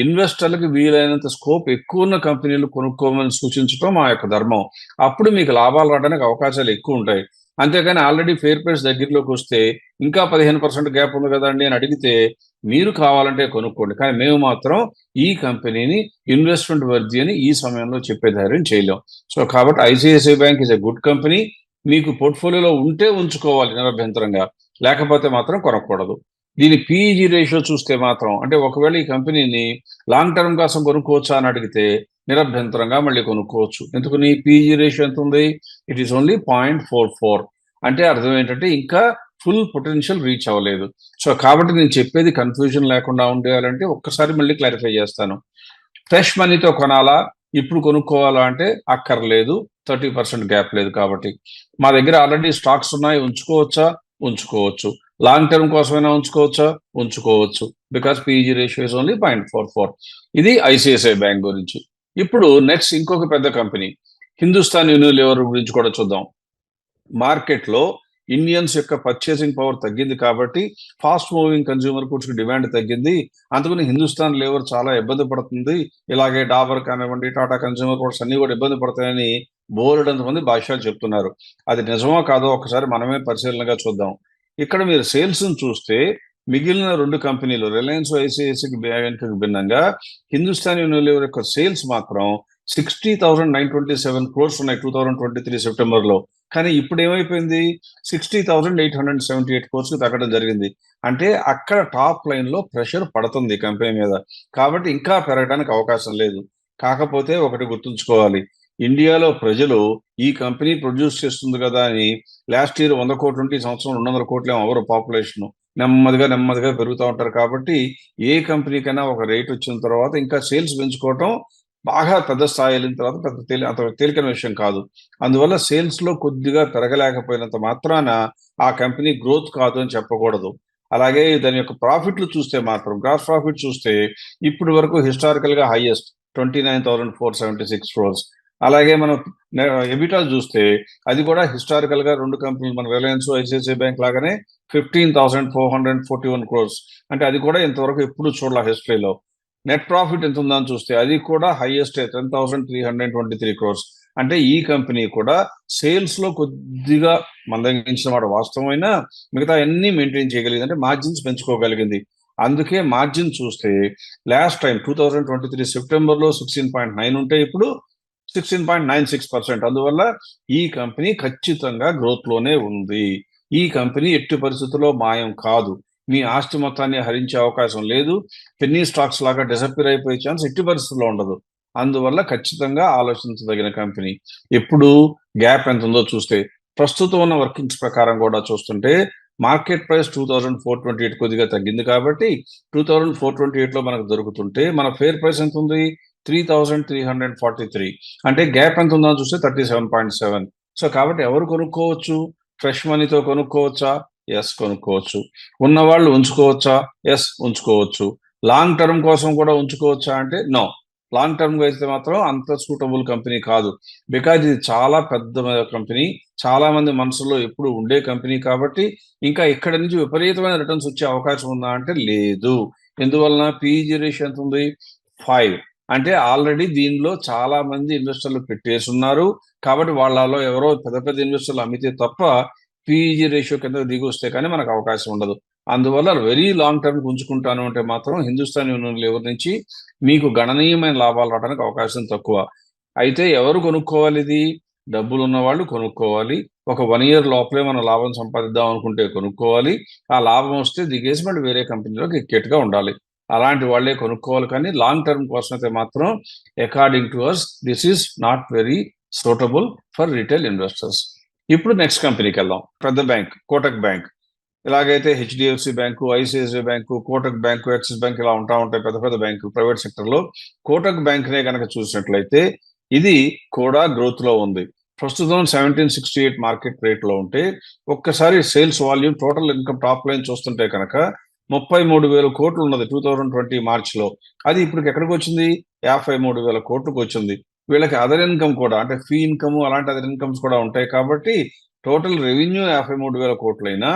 ఇన్వెస్టర్లకు వీలైనంత స్కోప్ ఎక్కువ ఉన్న కంపెనీలు కొనుక్కోమని సూచించడం మా యొక్క ధర్మం. అప్పుడు మీకు లాభాలు రావడానికి అవకాశాలు ఎక్కువ ఉంటాయి. అంతేకాని ఆల్రెడీ ఫెయిర్ ప్రైస్ దగ్గరలోకి వస్తే ఇంకా 15% గ్యాప్ ఉంది కదండి అని అడిగితే మీరు కావాలంటే కొనుక్కోండి, కానీ మేము మాత్రం ఈ కంపెనీని ఇన్వెస్ట్మెంట్ వర్ది అని ఈ సమయంలో చెప్పే ధైర్యం చేయలేం. సో కాబట్టి ICICI bank is a good company. మీకు పోర్ట్ఫోలియోలో ఉంటే ఉంచుకోవాలి నిరభ్యంతరంగా, లేకపోతే మాత్రం కొనకూడదు. దీని పిఈజీ రేషియో చూస్తే మాత్రం అంటే ఒకవేళ ఈ కంపెనీని లాంగ్ టర్మ్ కోసం కొనుక్కోవచ్చా అని అడిగితే నిరభ్యంతరంగా మళ్ళీ కొనుక్కోవచ్చు. ఎందుకని? పిఈజీ రేషియో ఎంత ఉంది? It is only 0.44. అంటే అర్థం ఏంటంటే ఇంకా ఫుల్ పొటెన్షియల్ రీచ్ అవ్వలేదు. సో కాబట్టి నేను చెప్పేది కన్ఫ్యూజన్ లేకుండా ఉండేయాలంటే ఒక్కసారి మళ్ళీ క్లారిఫై చేస్తాను. ఫ్రెష్ మనీతో కొనాలా, ఇప్పుడు కొనుక్కోవాలా అంటే అక్కర్లేదు. 30% గ్యాప్ లేదు కాబట్టి. మా దగ్గర ఆల్రెడీ స్టాక్స్ ఉన్నాయి, ఉంచుకోవచ్చు. లాంగ్ టర్మ్ కోసమైనా ఉంచుకోవచ్చు. Because పిఈజీ ratio is only 0.44. ఇది ఐసిఐసిఐ బ్యాంక్ గురించి. ఇప్పుడు నెక్స్ట్ ఇంకొక పెద్ద కంపెనీ హిందుస్థాన్ యూనిలివర్ గురించి కూడా చూద్దాం. మార్కెట్లో ఇండియన్స్ యొక్క పర్చేసింగ్ పవర్ తగ్గింది కాబట్టి ఫాస్ట్ మూవింగ్ కన్స్యూమర్ గూడ్స్ కి డిమాండ్ తగ్గింది. అందుకని హిందుస్థాన్ లివర్ చాలా ఇబ్బంది పడుతుంది. ఇలాగే డాబర్ కానివ్వండి, టాటా కన్స్యూమర్ గూడ్స్ అన్ని కూడా ఇబ్బంది పడతాయని బోలెడంత మంది భాష్యాలు చెప్తున్నారు. అది నిజమో కాదో ఒకసారి మనమే పరిశీలనగా చూద్దాం. ఇక్కడ మీరు సేల్స్ చూస్తే మిగిలిన 2 కంపెనీలు రిలయన్స్, ఐసిఐసిఐకి బ్యాంక్ భిన్నంగా హిందుస్థాన్ యూనిలివర్ యొక్క సేల్స్ మాత్రం 60,927 crores ఉన్నాయి 2023 సెప్టెంబర్లో. కానీ ఇప్పుడు ఏమైపోయింది? 60,878 crores కి తగ్గడం జరిగింది. అంటే అక్కడ టాప్ లైన్ లో ప్రెషర్ పడుతుంది కంపెనీ మీద, కాబట్టి ఇంకా పెరగడానికి అవకాశం లేదు. కాకపోతే ఒకటి గుర్తుంచుకోవాలి, ఇండియాలో ప్రజలు ఈ కంపెనీ ప్రొడ్యూస్ చేస్తుంది కదా అని లాస్ట్ ఇయర్ 100 కోట్లు ఉంటే ఈ సంవత్సరం 200 కోట్లు అవరు పాపులేషన్. నెమ్మదిగా పెరుగుతూ ఉంటారు. కాబట్టి ఏ కంపెనీకైనా ఒక రేట్ వచ్చిన తర్వాత ఇంకా సేల్స్ పెంచుకోవటం బాగా పెద్ద స్థాయి వెళ్ళిన తర్వాత అంత తేలికైన విషయం కాదు. అందువల్ల సేల్స్ లో కొద్దిగా పెరగలేకపోయినంత మాత్రాన ఆ కంపెనీ గ్రోత్ కాదు అని చెప్పకూడదు. అలాగే దాని యొక్క ప్రాఫిట్లు చూస్తే మాత్రం గ్రాస్ ప్రాఫిట్ చూస్తే ఇప్పటి వరకు హిస్టారికల్ గా హైయెస్ట్ 29,476 crores. అలాగే మనం ఎబిటా చూస్తే అది కూడా హిస్టారికల్ గా 2 కంపెనీలు మన రిలయన్స్, ఐసిఐసిఐ బ్యాంక్ లాగానే 15,441 crores. అంటే అది కూడా ఇంతవరకు ఎప్పుడు చూడాల హిస్టరీలో. నెట్ ప్రాఫిట్ ఎంత ఉందని చూస్తే అది కూడా హైయెస్ట్ 10,323 crores. అంటే ఈ కంపెనీ కూడా సేల్స్ లో కొద్దిగా మందగించిన వాడు వాస్తవమైన, మిగతా అన్ని మెయింటైన్ చేయగలిగింది, అంటే మార్జిన్స్ పెంచుకోగలిగింది. అందుకే మార్జిన్ చూస్తే లాస్ట్ టైం 2023 సెప్టెంబర్లో 16.9 ఉంటే ఇప్పుడు 16.96%. అందువల్ల ఈ కంపెనీ ఖచ్చితంగా గ్రోత్ లోనే ఉంది. ఈ కంపెనీ ఎట్టి పరిస్థితుల్లో మాయం కాదు, మీ ఆస్తి మొత్తాన్ని హరించే అవకాశం లేదు, పెన్నీ స్టాక్స్ లాగా డిసప్పీర్ అయిపోయే ఛాన్స్ ఎట్టి పరిస్థితుల్లో ఉండదు. అందువల్ల ఖచ్చితంగా ఆలోచించదగిన కంపెనీ. ఎప్పుడు గ్యాప్ ఎంత ఉందో చూస్తే, ప్రస్తుతం ఉన్న వర్కింగ్స్ ప్రకారం కూడా చూస్తుంటే మార్కెట్ ప్రైస్ 2428 కొద్దిగా తగ్గింది కాబట్టి 2428లో మనకు దొరుకుతుంటే మన ఫేర్ ప్రైస్ ఎంత ఉంది? 3343. అంటే గ్యాప్ ఎంత ఉందో చూస్తే 37.7. సో కాబట్టి ఎవరు కొనుక్కోవచ్చు? ఫ్రెష్ మనీతో కొనుక్కోవచ్చా? ఎస్, కొనుక్కోవచ్చు. ఉన్నవాళ్ళు ఉంచుకోవచ్చా? ఎస్, ఉంచుకోవచ్చు. లాంగ్ టర్మ్ కోసం కూడా ఉంచుకోవచ్చా అంటే నో. లాంగ్ టర్మ్ అయితే మాత్రం అంత సూటబుల్ కంపెనీ కాదు. బికాజ్ ఇది చాలా పెద్ద కంపెనీ, చాలా మంది మనసులో ఎప్పుడు ఉండే కంపెనీ కాబట్టి ఇంకా ఇక్కడ నుంచి విపరీతమైన రిటర్న్స్ వచ్చే అవకాశం ఉందా అంటే లేదు. ఎందువలన? పిఈజీ రేషియో ఎంత ఉంది? 5. అంటే ఆల్రెడీ దీనిలో చాలా మంది ఇన్వెస్టర్లు పెట్టేసున్నారు కాబట్టి వాళ్ళలో ఎవరో పెద్ద పెద్ద ఇన్వెస్టర్లు అమ్మితే తప్ప పిఈజీ రేషియో కింద దిగి వస్తే కానీ మనకు అవకాశం ఉండదు. అందువల్ల వెరీ లాంగ్ టర్మ్ ఉంచుకుంటాను అంటే మాత్రం హిందుస్థాన్ యూనిలివర్ నుంచి మీకు గణనీయమైన లాభాలు రావడానికి అవకాశం తక్కువ. అయితే ఎవరు కొనుక్కోవాలి? ఇది డబ్బులు ఉన్న వాళ్ళు కొనుక్కోవాలి. ఒక 1 year లోపలే మనం లాభం సంపాదిద్దాం అనుకుంటే కొనుక్కోవాలి. ఆ లాభం వస్తే దిగేసి మళ్ళీ వేరే కంపెనీలోకి ఎక్కేట్టుగా ఉండాలి. అలాంటి వాళ్ళే కొనుక్కోవాలి. కానీ లాంగ్ టర్మ్ కోసం అయితే మాత్రం according to us this is not very suitable for retail investors. ఇప్పుడు నెక్స్ట్ కంపెనీకి వెళ్దాం. పెద్ద బ్యాంక్ కోటక్ బ్యాంక్. ఇలాగైతే HDFC bank, ICICI bank, Kotak bank, Axis bank ఇలా ఉంటాయి పెద్ద పెద్ద బ్యాంకు ప్రైవేట్ సెక్టర్లో. కోటక్ బ్యాంక్నే కనుక చూసినట్లయితే ఇది కూడా గ్రోత్ లో ఉంది. ప్రస్తుతం 1768 మార్కెట్ రేట్ లో ఉంటే ఒక్కసారి sales volume, total income top line చూస్తుంటే కనుక 33,000 కోట్లు ఉన్నది 2020 మార్చిలో. అది ఇప్పుడు ఎక్కడికి వచ్చింది? 53,000 కోట్లకు వచ్చింది. వీళ్ళకి అదర్ ఇన్కమ్ కూడా, అంటే ఫీ ఇన్కమ్ అలాంటి అదర్ ఇన్కమ్స్ కూడా ఉంటాయి కాబట్టి టోటల్ రెవెన్యూ 53,000 కోట్లైనా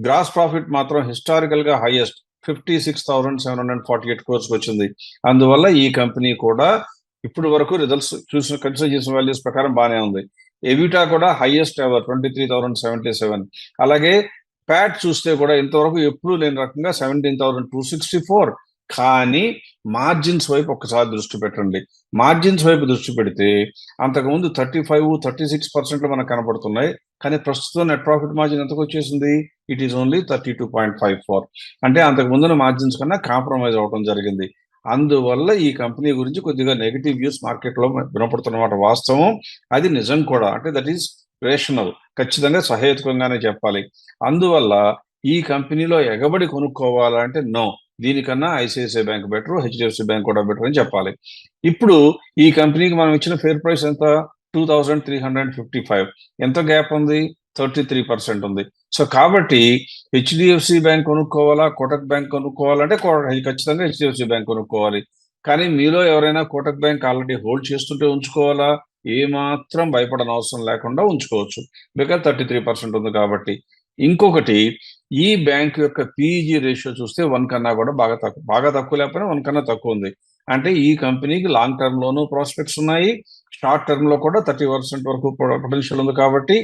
గ్రాస్ ప్రాఫిట్ మాత్రం హిస్టారికల్ గా హైయెస్ట్ 56,748 crores వచ్చింది. అందువల్ల ఈ కంపెనీ కూడా ఇప్పుడు వరకు రిజల్ట్స్ చూసిన కన్సిడర్ చేసిన వాల్యూస్ ప్రకారం బాగానే ఉంది. ఎబిటా కూడా హైయెస్ట్ ఎవర్ 23,077. అలాగే ప్యాట్ చూస్తే కూడా ఇంతవరకు ఎప్పుడూ లేని రకంగా 17,264. కానీ మార్జిన్స్ వైపు ఒక్కసారి దృష్టి పెట్టండి. మార్జిన్స్ వైపు దృష్టి పెడితే అంతకుముందు 35-36% మనకు కనబడుతున్నాయి. కానీ ప్రస్తుతం నెట్ ప్రాఫిట్ మార్జిన్ ఎంతకు వచ్చేసింది? It is only 32.54. అంటే అంతకు ముందున్న మార్జిన్స్ కన్నా కాంప్రమైజ్ అవడం జరిగింది. అందువల్ల ఈ కంపెనీ గురించి కొద్దిగా నెగిటివ్ వ్యూస్ మార్కెట్లో వినపడుతున్నమాట వాస్తవం. అది నిజం కూడా. అంటే దట్ ఈస్ రేషనల్, ఖచ్చితంగా సహేతుకంగానే చెప్పాలి. అందువల్ల ఈ కంపెనీలో ఎగబడి కొనుక్కోవాలంటే నో. దీనికన్నా ICICI bank better, HDFC bank కూడా బెటర్ అని చెప్పాలి. ఇప్పుడు ఈ కంపెనీకి మనం ఇచ్చిన ఫేర్ ప్రైస్ ఎంత? 2,355. ఎంత గ్యాప్ ఉంది? 33% ఉంది. సో కాబట్టి హెచ్డిఎఫ్సి బ్యాంక్ కొనుక్కోవాలా, కోటక్ బ్యాంక్ కొనుక్కోవాలంటే ఖచ్చితంగా హెచ్డిఎఫ్సి బ్యాంక్ కొనుక్కోవాలి. కానీ మీలో ఎవరైనా కోటక్ బ్యాంక్ ఆల్రెడీ హోల్డ్ చేస్తుంటే ఉంచుకోవాలా? ఏమాత్రం భయపడని అవసరం లేకుండా ఉంచుకోవచ్చు. బికాజ్ 33% ఉంది కాబట్టి. ఇంకొకటి, ఈ బ్యాంక్ యొక్క పిఈజీ రేషియో చూస్తే 1 కన్నా కూడా బాగా తక్కువ లేకపోయినా 1 కన్నా తక్కువ ఉంది. అంటే ఈ కంపెనీకి లాంగ్ టర్మ్ లోనూ ప్రాస్పెక్ట్స్ ఉన్నాయి, షార్ట్ టర్మ్ లో కూడా 30% వరకు పొటెన్షియల్ ఉంది. కాబట్టి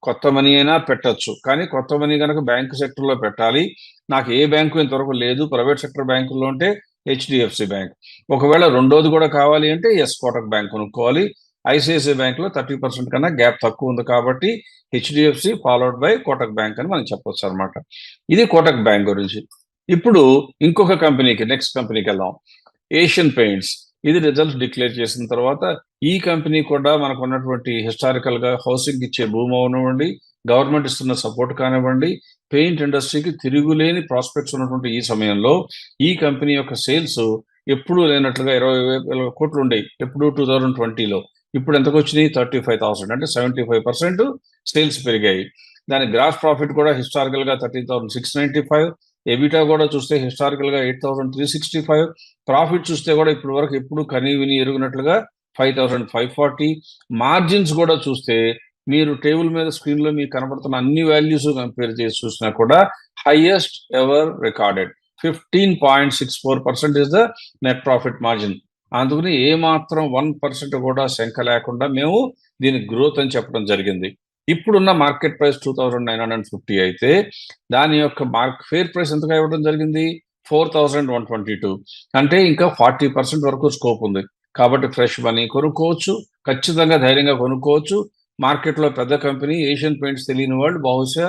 కొత్త మనీ అయినా పెట్టచ్చు. కానీ కొత్త మనీ కనుక బ్యాంకు సెక్టర్ లో పెట్టాలి. నాకు ఏ బ్యాంకు ఇంతవరకు లేదు, ప్రైవేట్ సెక్టర్ బ్యాంకుల్లో ఉంటే హెచ్డిఎఫ్సి బ్యాంక్. ఒకవేళ రెండోది కూడా కావాలి అంటే ఎస్, కోటక్ బ్యాంక్ కొనుక్కోవాలి. ఐసిఐసిఐ బ్యాంక్ లో 30% కన్నా గ్యాప్ తక్కువ ఉంది కాబట్టి HDFC followed by Kotak bank అని మనం చెప్పొచ్చు అనమాట. ఇది కోటక్ బ్యాంక్ గురించి. ఇప్పుడు ఇంకొక కంపెనీకి, నెక్స్ట్ కంపెనీకి వెళ్దాం. Asian paints. ఇది రిజల్ట్స్ డిక్లేర్ చేసిన తర్వాత ఈ కంపెనీ కూడా మనకు ఉన్నటువంటి హిస్టారికల్ గా హౌసింగ్ ఇచ్చే భూమి అవనివ్వండి, గవర్నమెంట్ ఇస్తున్న సపోర్ట్ కానివ్వండి, పెయింట్ ఇండస్ట్రీకి తిరుగులేని ప్రాస్పెక్ట్స్ ఉన్నటువంటి ఈ సమయంలో ఈ కంపెనీ యొక్క సేల్స్ ఎప్పుడూ లేనట్లుగా 20,000 కోట్లు ఉండేవి ఎప్పుడు 2020లో. ఇప్పుడు ఎంతకు వచ్చినాయి? 35,000. అంటే 75% సేల్స్ పెరిగాయి. దాని గ్రాస్ ప్రాఫిట్ కూడా హిస్టారికల్ గా 13,695. ఎబిటా కూడా చూస్తే హిస్టారికల్ గా 8,365. ప్రాఫిట్ చూస్తే కూడా ఇప్పటి వరకు ఎప్పుడు కనీ విని ఎరుగునట్లుగా 5,540. మార్జిన్స్ కూడా చూస్తే మీరు టేబుల్ మీద స్క్రీన్ లో మీకు కనబడుతున్న అన్ని వాల్యూస్ కంపేర్ చేసి చూసినా కూడా highest ever recorded 15.64% is the net profit margin. అందుకని ఏమాత్రం 1% కూడా శంక లేకుండా మేము దీని గ్రోత్ అని చెప్పడం జరిగింది. ఇప్పుడున్న మార్కెట్ ప్రైస్ 2,950 అయితే దాని యొక్క ఫేర్ ప్రైస్ ఎంతగా ఇవ్వడం జరిగింది? 4,122. అంటే ఇంకా 40% వరకు స్కోప్ ఉంది. కాబట్టి ఫ్రెష్ మనీ కొనుక్కోవచ్చు, ఖచ్చితంగా ధైర్యంగా కొనుక్కోవచ్చు. మార్కెట్లో పెద్ద కంపెనీ ఏషియన్ పెయింట్స్ తెలియని వాళ్ళు బహుశా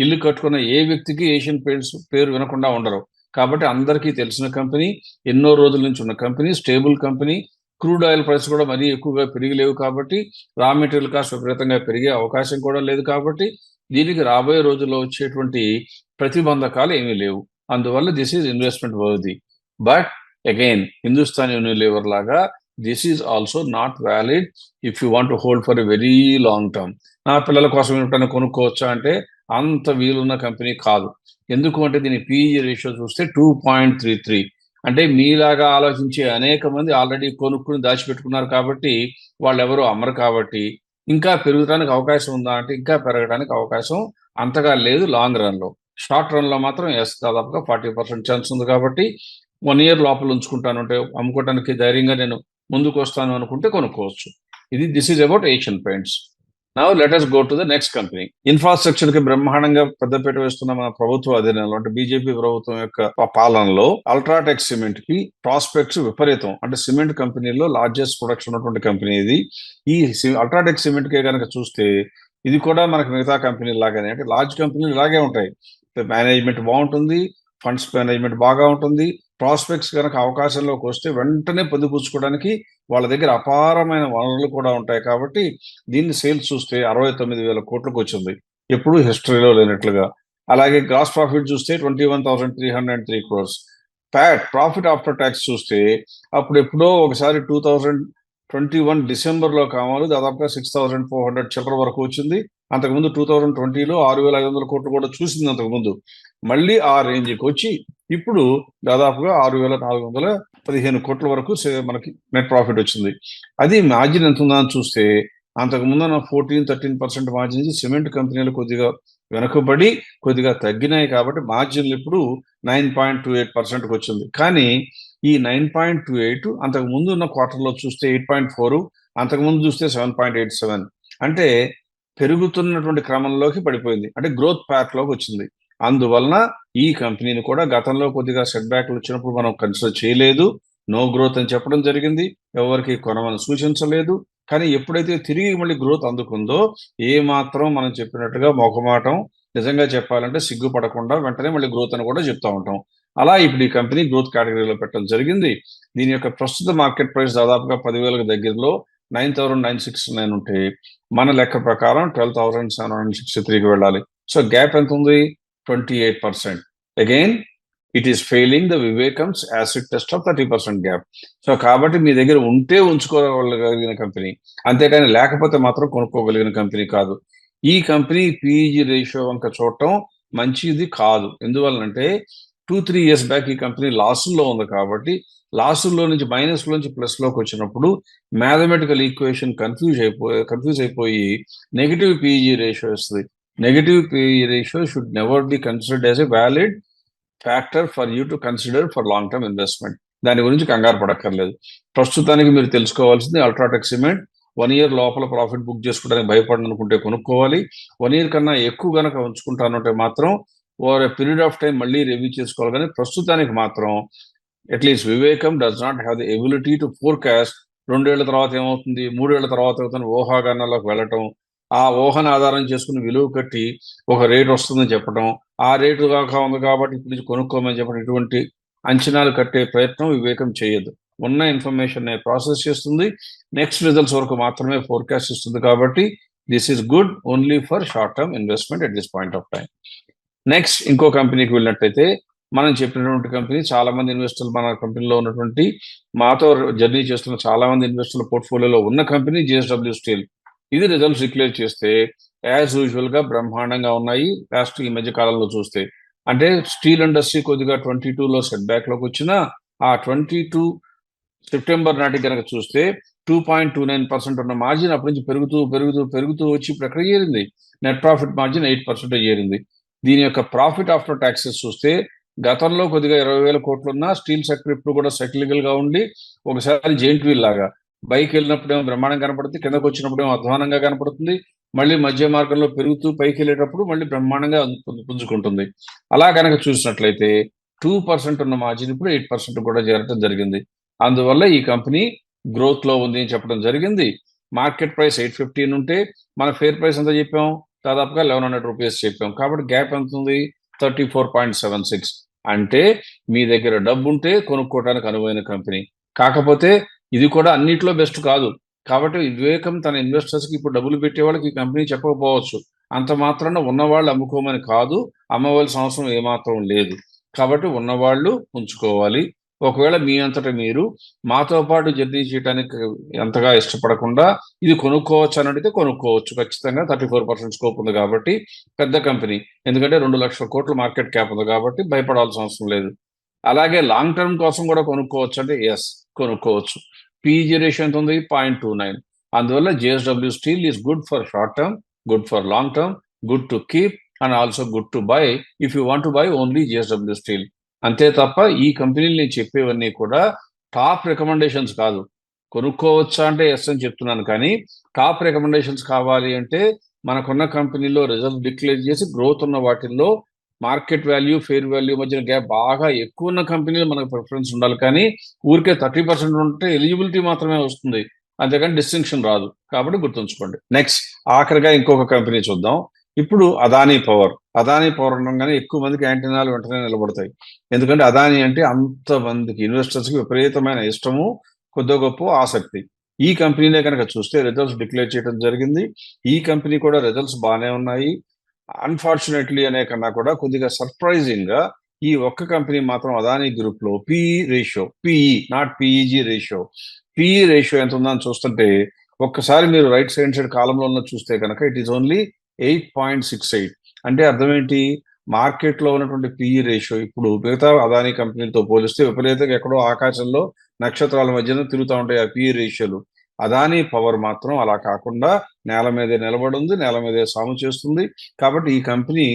ఇల్లు కట్టుకున్న ఏ వ్యక్తికి ఏషియన్ పెయింట్స్ పేరు వినకుండా ఉండరు. కాబట్టి అందరికీ తెలిసిన కంపెనీ, ఎన్నో రోజుల నుంచి ఉన్న company, stable company. Crude oil price కూడా మరీ ఎక్కువగా పెరిగిలేవు కాబట్టి, రా మెటీరియల్ కాస్ట్ విపరీతంగా పెరిగే అవకాశం కూడా లేదు కాబట్టి, దీనికి రాబోయే రోజుల్లో వచ్చేటువంటి ప్రతిబంధకాలు ఏమీ లేవు. అందువల్ల this is investment worthy. But again Hindustan Unilever లాగా this is also not valid if you want to hold for a very long term. నా పిల్లల కోసం ఎప్పుడైనా కొనుక్కోవచ్చా అంటే అంత వీలున్న కంపెనీ కాదు. ఎందుకు అంటే దీని పిఈ రేషియో చూస్తే 2.33. అంటే మీలాగా ఆలోచించే అనేక మంది ఆల్రెడీ కొనుక్కుని దాచిపెట్టుకున్నారు కాబట్టి, వాళ్ళెవరూ అమ్మరు కాబట్టి, ఇంకా పెరగడానికి అవకాశం ఉందా అంటే ఇంకా పెరగడానికి అవకాశం అంతగా లేదు లాంగ్ రన్‌లో. షార్ట్ రన్‌లో మాత్రం దాదాపుగా 40% ఛాన్స్ ఉంది కాబట్టి 1 ఇయర్ లోపల ఉంచుకుంటానంటే అమ్ముకోవడానికి ధైర్యంగా నేను ముందుకొస్తాను అనుకుంటే కొనుక్కోవచ్చు. This is about Asian paints. Now let us go to the next company. Infrastructure కి బ్రహ్మాండంగా పెద్దపీట వేస్తున్న మన ప్రభుత్వ అధీనంలో అంటే బీజేపీ ప్రభుత్వం యొక్క పాలనలో అల్ట్రాటెక్ సిమెంట్ కి ప్రాస్పెక్ట్స్ విపరీతం. అంటే సిమెంట్ కంపెనీలో లార్జెస్ట్ ప్రొడక్షన్ ఉన్నటువంటి కంపెనీ ఇది. ఈ అల్ట్రాటెక్ సిమెంట్ కే కనుక చూస్తే ఇది కూడా మనకు మిగతా కంపెనీలు లాగానే అంటే లార్జ్ కంపెనీలు ఇలాగే ఉంటాయి. మేనేజ్మెంట్ బాగుంటుంది, ఫండ్స్ మేనేజ్మెంట్ బాగా ఉంటుంది. ప్రాస్పెక్ట్స్ కనుక అవకాశంలోకి వస్తే వెంటనే పొందిపుచ్చుకోవడానికి వాళ్ళ దగ్గర అపారమైన వనరులు కూడా ఉంటాయి కాబట్టి దీన్ని సేల్స్ చూస్తే 69,000 కోట్లకు వచ్చింది, ఎప్పుడు హిస్టరీలో లేనట్లుగా. అలాగే గ్రాస్ ప్రాఫిట్ చూస్తే 21,303 crores. ప్రాఫిట్ ఆఫ్టర్ ట్యాక్స్ చూస్తే అప్పుడు ఎప్పుడో ఒకసారి 2021 డిసెంబర్లో కావాలి దాదాపుగా 6,400 చిల్లర వరకు వచ్చింది. అంతకుముందు 2020లో 6,500 కోట్లు కూడా చూసింది అంతకుముందు. మళ్ళీ ఆ రేంజ్కి వచ్చి ఇప్పుడు దాదాపుగా 6,415 కోట్ల వరకు మనకి నెట్ ప్రాఫిట్ వచ్చింది. అది మార్జిన్ ఎంత ఉందా అని చూస్తే అంతకుముందు 14-13% మార్జిన్ సిమెంట్ కంపెనీలు కొద్దిగా వెనుకబడి కొద్దిగా తగ్గినాయి కాబట్టి మార్జిన్లు ఇప్పుడు 9.28%కి వచ్చింది. కానీ ఈ 9.28 అంతకు ముందు ఉన్న క్వార్టర్లో చూస్తే 8.4, అంతకుముందు చూస్తే 7.87. అంటే పెరుగుతున్నటువంటి క్రమంలోకి పడిపోయింది, అంటే గ్రోత్ ప్యాత్లోకి వచ్చింది. అందువలన ఈ కంపెనీని కూడా గతంలో కొద్దిగా సెట్ బ్యాక్లు వచ్చినప్పుడు మనం కన్సిడర్ చేయలేదు, నో గ్రోత్ అని చెప్పడం జరిగింది, ఎవరికి కొనమని సూచించలేదు. కానీ ఎప్పుడైతే తిరిగి మళ్ళీ గ్రోత్ అందుకుందో ఏ మాత్రం మనం చెప్పినట్టుగా మొహమాటం నిజంగా చెప్పాలంటే సిగ్గుపడకుండా వెంటనే మళ్ళీ గ్రోత్ అని కూడా చెప్తా ఉంటాం. అలా ఇప్పుడు ఈ కంపెనీ గ్రోత్ కేటగిరీలో పెట్టడం జరిగింది. దీని యొక్క ప్రస్తుత మార్కెట్ ప్రైస్ దాదాపుగా 10,000కి దగ్గరలో 9,969 ఉంటే మన లెక్క ప్రకారం 12,763కి వెళ్ళాలి. సో గ్యాప్ ఎంత ఉంది? 28%. Again it is failing the Vivekam's acid test of 30% gap. So కాబట్టి మీ దగ్గర ఉంటే ఉంచుకోగలిగిన కంపెనీ, అంతేకాని లేకపోతే మాత్రం కొనుక్కోగలిగిన కంపెనీ కాదు. ఈ కంపెనీ పిఈజీ రేషియో వంక చూడటం మంచిది కాదు. ఎందువల్లంటే 2-3 years బ్యాక్ ఈ కంపెనీ లాసుల్లో ఉంది కాబట్టి లాసుల్లో నుంచి మైనస్ లోంచి ప్లస్ లోకి వచ్చినప్పుడు మ్యాథమెటికల్ ఈక్వేషన్ కన్ఫ్యూజ్ అయిపోయి నెగిటివ్ పిఈజీ రేషియో వస్తుంది. Negative PE ratio should never be considered as a valid factor for you to consider for long term investment. దాని గురించి కంగారు పడక్కర్లేదు. ప్రస్తుతానికి మీరు తెలుసుకోవాల్సింది అల్ట్రాటెక్ సిమెంట్ 1 year లోపల ప్రాఫిట్ బుక్ చేసుకోవడానికి భయపడనుకుంటే కొనుక్కోవాలి. 1 year కన్నా ఎక్కువ గనక ఉంచుకుంటానంటే మాత్రం over a period of time మళ్ళీ రివ్యూ చేసుకోవాలి. కానీ ప్రస్తుతానికి మాత్రం అట్లీస్ట్ వివేకం does not have the ability to forecast 2 ఏళ్ల తర్వాత ఏమవుతుంది, 3 ఏళ్ల తర్వాత అవుతుంది ఊహాగానాల్లోకి వెళ్ళటం, ఆ ఊహను ఆధారం చేసుకుని విలువ కట్టి ఒక రేటు వస్తుందని చెప్పడం, ఆ రేటు దాకా ఉంది కాబట్టి ఇప్పుడు నుంచి కొనుక్కోమని చెప్పడం, ఇటువంటి అంచనాలు కట్టే ప్రయత్నం వివేకం చేయదు. ఉన్న ఇన్ఫర్మేషన్ ప్రాసెస్ చేస్తుంది, నెక్స్ట్ రిజల్ట్స్ వరకు మాత్రమే ఫోర్కాస్ట్ ఇస్తుంది. కాబట్టి this is good only for short term investment at this point of time. Next ఇంకో కంపెనీకి వెళ్ళినట్టయితే మనం చెప్పినటువంటి కంపెనీ చాలా మంది ఇన్వెస్టర్లు మన కంపెనీలో ఉన్నటువంటి మాతో జర్నీ చేస్తున్న చాలా మంది ఇన్వెస్టర్ల పోర్ట్ఫోలియోలో ఉన్న కంపెనీ జేఎస్డబ్ల్యూ స్టీల్. ఇది రిజల్ట్స్ డిక్లేర్ చేస్తే యాజ్ యూజువల్ గా బ్రహ్మాండంగా ఉన్నాయి. లాస్ట్ ఈ మధ్య కాలంలో చూస్తే అంటే స్టీల్ ఇండస్ట్రీ కొద్దిగా 22లో సెట్ బ్యాక్ లోకి వచ్చిన ఆ 22 సెప్టెంబర్ నాటికి కనుక చూస్తే 2.29% ఉన్న మార్జిన్ అప్పటి నుంచి పెరుగుతూ పెరుగుతూ పెరుగుతూ వచ్చి ఇప్పుడు ఎక్కడ చేరింది? నెట్ ప్రాఫిట్ మార్జిన్ 8% చేరింది. దీని యొక్క ప్రాఫిట్ ఆఫ్టర్ ట్యాక్సెస్ చూస్తే గతంలో కొద్దిగా 20,000 కోట్లు ఉన్న స్టీల్ సెక్టర్ ఇప్పుడు కూడా సైక్లికల్ గా ఉండి ఒకసారి జెయింట్ వీల్ లాగా బైక్ వెళ్ళినప్పుడేమో బ్రహ్మాండం కనపడుతుంది, కిందకు వచ్చినప్పుడేమో అధ్వానంగా కనపడుతుంది, మళ్ళీ మధ్య మార్గంలో పెరుగుతూ పైకి వెళ్ళేటప్పుడు మళ్ళీ బ్రహ్మాండంగా పుంజుకుంటుంది. అలా కనుక చూసినట్లయితే 2% ఉన్న మార్జిన్ ఇప్పుడు 8% కూడా చేరటం జరిగింది. అందువల్ల ఈ కంపెనీ గ్రోత్ లో ఉంది అని చెప్పడం జరిగింది. మార్కెట్ ప్రైస్ 815 ఉంటే మన ఫేర్ ప్రైస్ ఎంత చెప్పాం, దాదాపుగా 1100 రూపీస్ చెప్పాం. కాబట్టి గ్యాప్ ఎంత ఉంది, 34.76. అంటే మీ దగ్గర డబ్బు ఉంటే కొనుక్కోవడానికి అనువైన కంపెనీ. కాకపోతే ఇది కూడా అన్నిట్లో బెస్ట్ కాదు. కాబట్టి వివేకం తన ఇన్వెస్టర్స్ కి ఇప్పుడు డబ్బులు పెట్టే వాళ్ళకి ఈ కంపెనీ చెప్పకపోవచ్చు. అంత మాత్రాన ఉన్నవాళ్ళు అమ్ముకోమని కాదు, అమ్మవలసిన అవసరం ఏమాత్రం లేదు. కాబట్టి ఉన్నవాళ్ళు ఉంచుకోవాలి. ఒకవేళ మీ అంతట మీరు మాతో పాటు జర్నీ చేయడానికి ఎంతగా ఇష్టపడకుండా ఇది కొనుక్కోవచ్చు అని అడిగితే కొనుక్కోవచ్చు. ఖచ్చితంగా 34% స్కోప్ ఉంది కాబట్టి పెద్ద కంపెనీ. ఎందుకంటే 2,00,000 కోట్ల మార్కెట్ క్యాప్ ఉంది కాబట్టి భయపడాల్సిన అవసరం లేదు. అలాగే లాంగ్ టర్మ్ కోసం కూడా కొనుక్కోవచ్చు అంటే ఎస్, కొనుక్కోవచ్చు. పీఈజీ రేషియో ఎంత ఉంది, 0.29. అందువల్ల JSW steel is good for short term, good for long term, good to keep and also good to buy if you want to buy only JSW steel. అంతే తప్ప ఈ కంపెనీలు నేను చెప్పేవన్నీ కూడా టాప్ రికమెండేషన్స్ కాదు. కొనుక్కోవచ్చా అంటే ఎస్ అని చెప్తున్నాను, కానీ టాప్ రికమెండేషన్స్ కావాలి అంటే మనకున్న కంపెనీలో రిజల్ట్ డిక్లేర్ చేసి గ్రోత్ ఉన్న వాటిల్లో మార్కెట్ వాల్యూ ఫెయిర్ వాల్యూ మధ్యన గ్యాప్ బాగా ఎక్కువ ఉన్న కంపెనీలు మనకు ప్రిఫరెన్స్ ఉండాలి. కానీ ఊరికే 30% ఉంటే ఎలిజిబిలిటీ మాత్రమే వస్తుంది, అంతేకాని డిస్టింక్షన్ రాదు. కాబట్టి గుర్తుంచుకోండి. నెక్స్ట్ ఆఖరిగా ఇంకొక కంపెనీ చూద్దాం. ఇప్పుడు అదానీ పవర్. అదానీ పవర్ అనగానే ఎక్కువ మందికి యాంటీనాలు వెంటనే నిలబడతాయి. ఎందుకంటే అదానీ అంటే అంతమందికి ఇన్వెస్టర్స్ కి విపరీతమైన ఇష్టము, కొద్ది గొప్ప ఆసక్తి. ఈ కంపెనీనే కనుక చూస్తే రిజల్ట్స్ డిక్లేర్ చేయడం జరిగింది. ఈ కంపెనీ కూడా రిజల్ట్స్ బాగానే ఉన్నాయి. అన్ఫార్చునేట్లీ అనే కన్నా కూడా కొద్దిగా సర్ప్రైజింగ్ గా ఈ ఒక్క కంపెనీ మాత్రం అదానీ గ్రూప్ లో PE ratio, PE not పిఈజీ ratio, PE ratio ఎంత ఉందని చూస్తుంటే ఒక్కసారి మీరు రైట్ సైడ్ కాలంలో ఉన్న చూస్తే కనుక ఇట్ ఈస్ ఓన్లీ 8.68. అంటే అర్థం ఏంటి, మార్కెట్ లో ఉన్నటువంటి పిఈ రేషియో ఇప్పుడు మిగతా అదానీ కంపెనీలతో పోలిస్తే విపరీతంగా ఎక్కడో ఆకాశంలో నక్షత్రాల మధ్యన తిరుగుతూ ఉంటాయి ఆ పిఈ రేషియోలు. అదానీ పవర్ మాత్రం అలా కాకుండా నేల మీదే నిలబడి ఉంది, నేల మీదే సాము చేస్తుంది. కాబట్టి ఈ కంపెనీ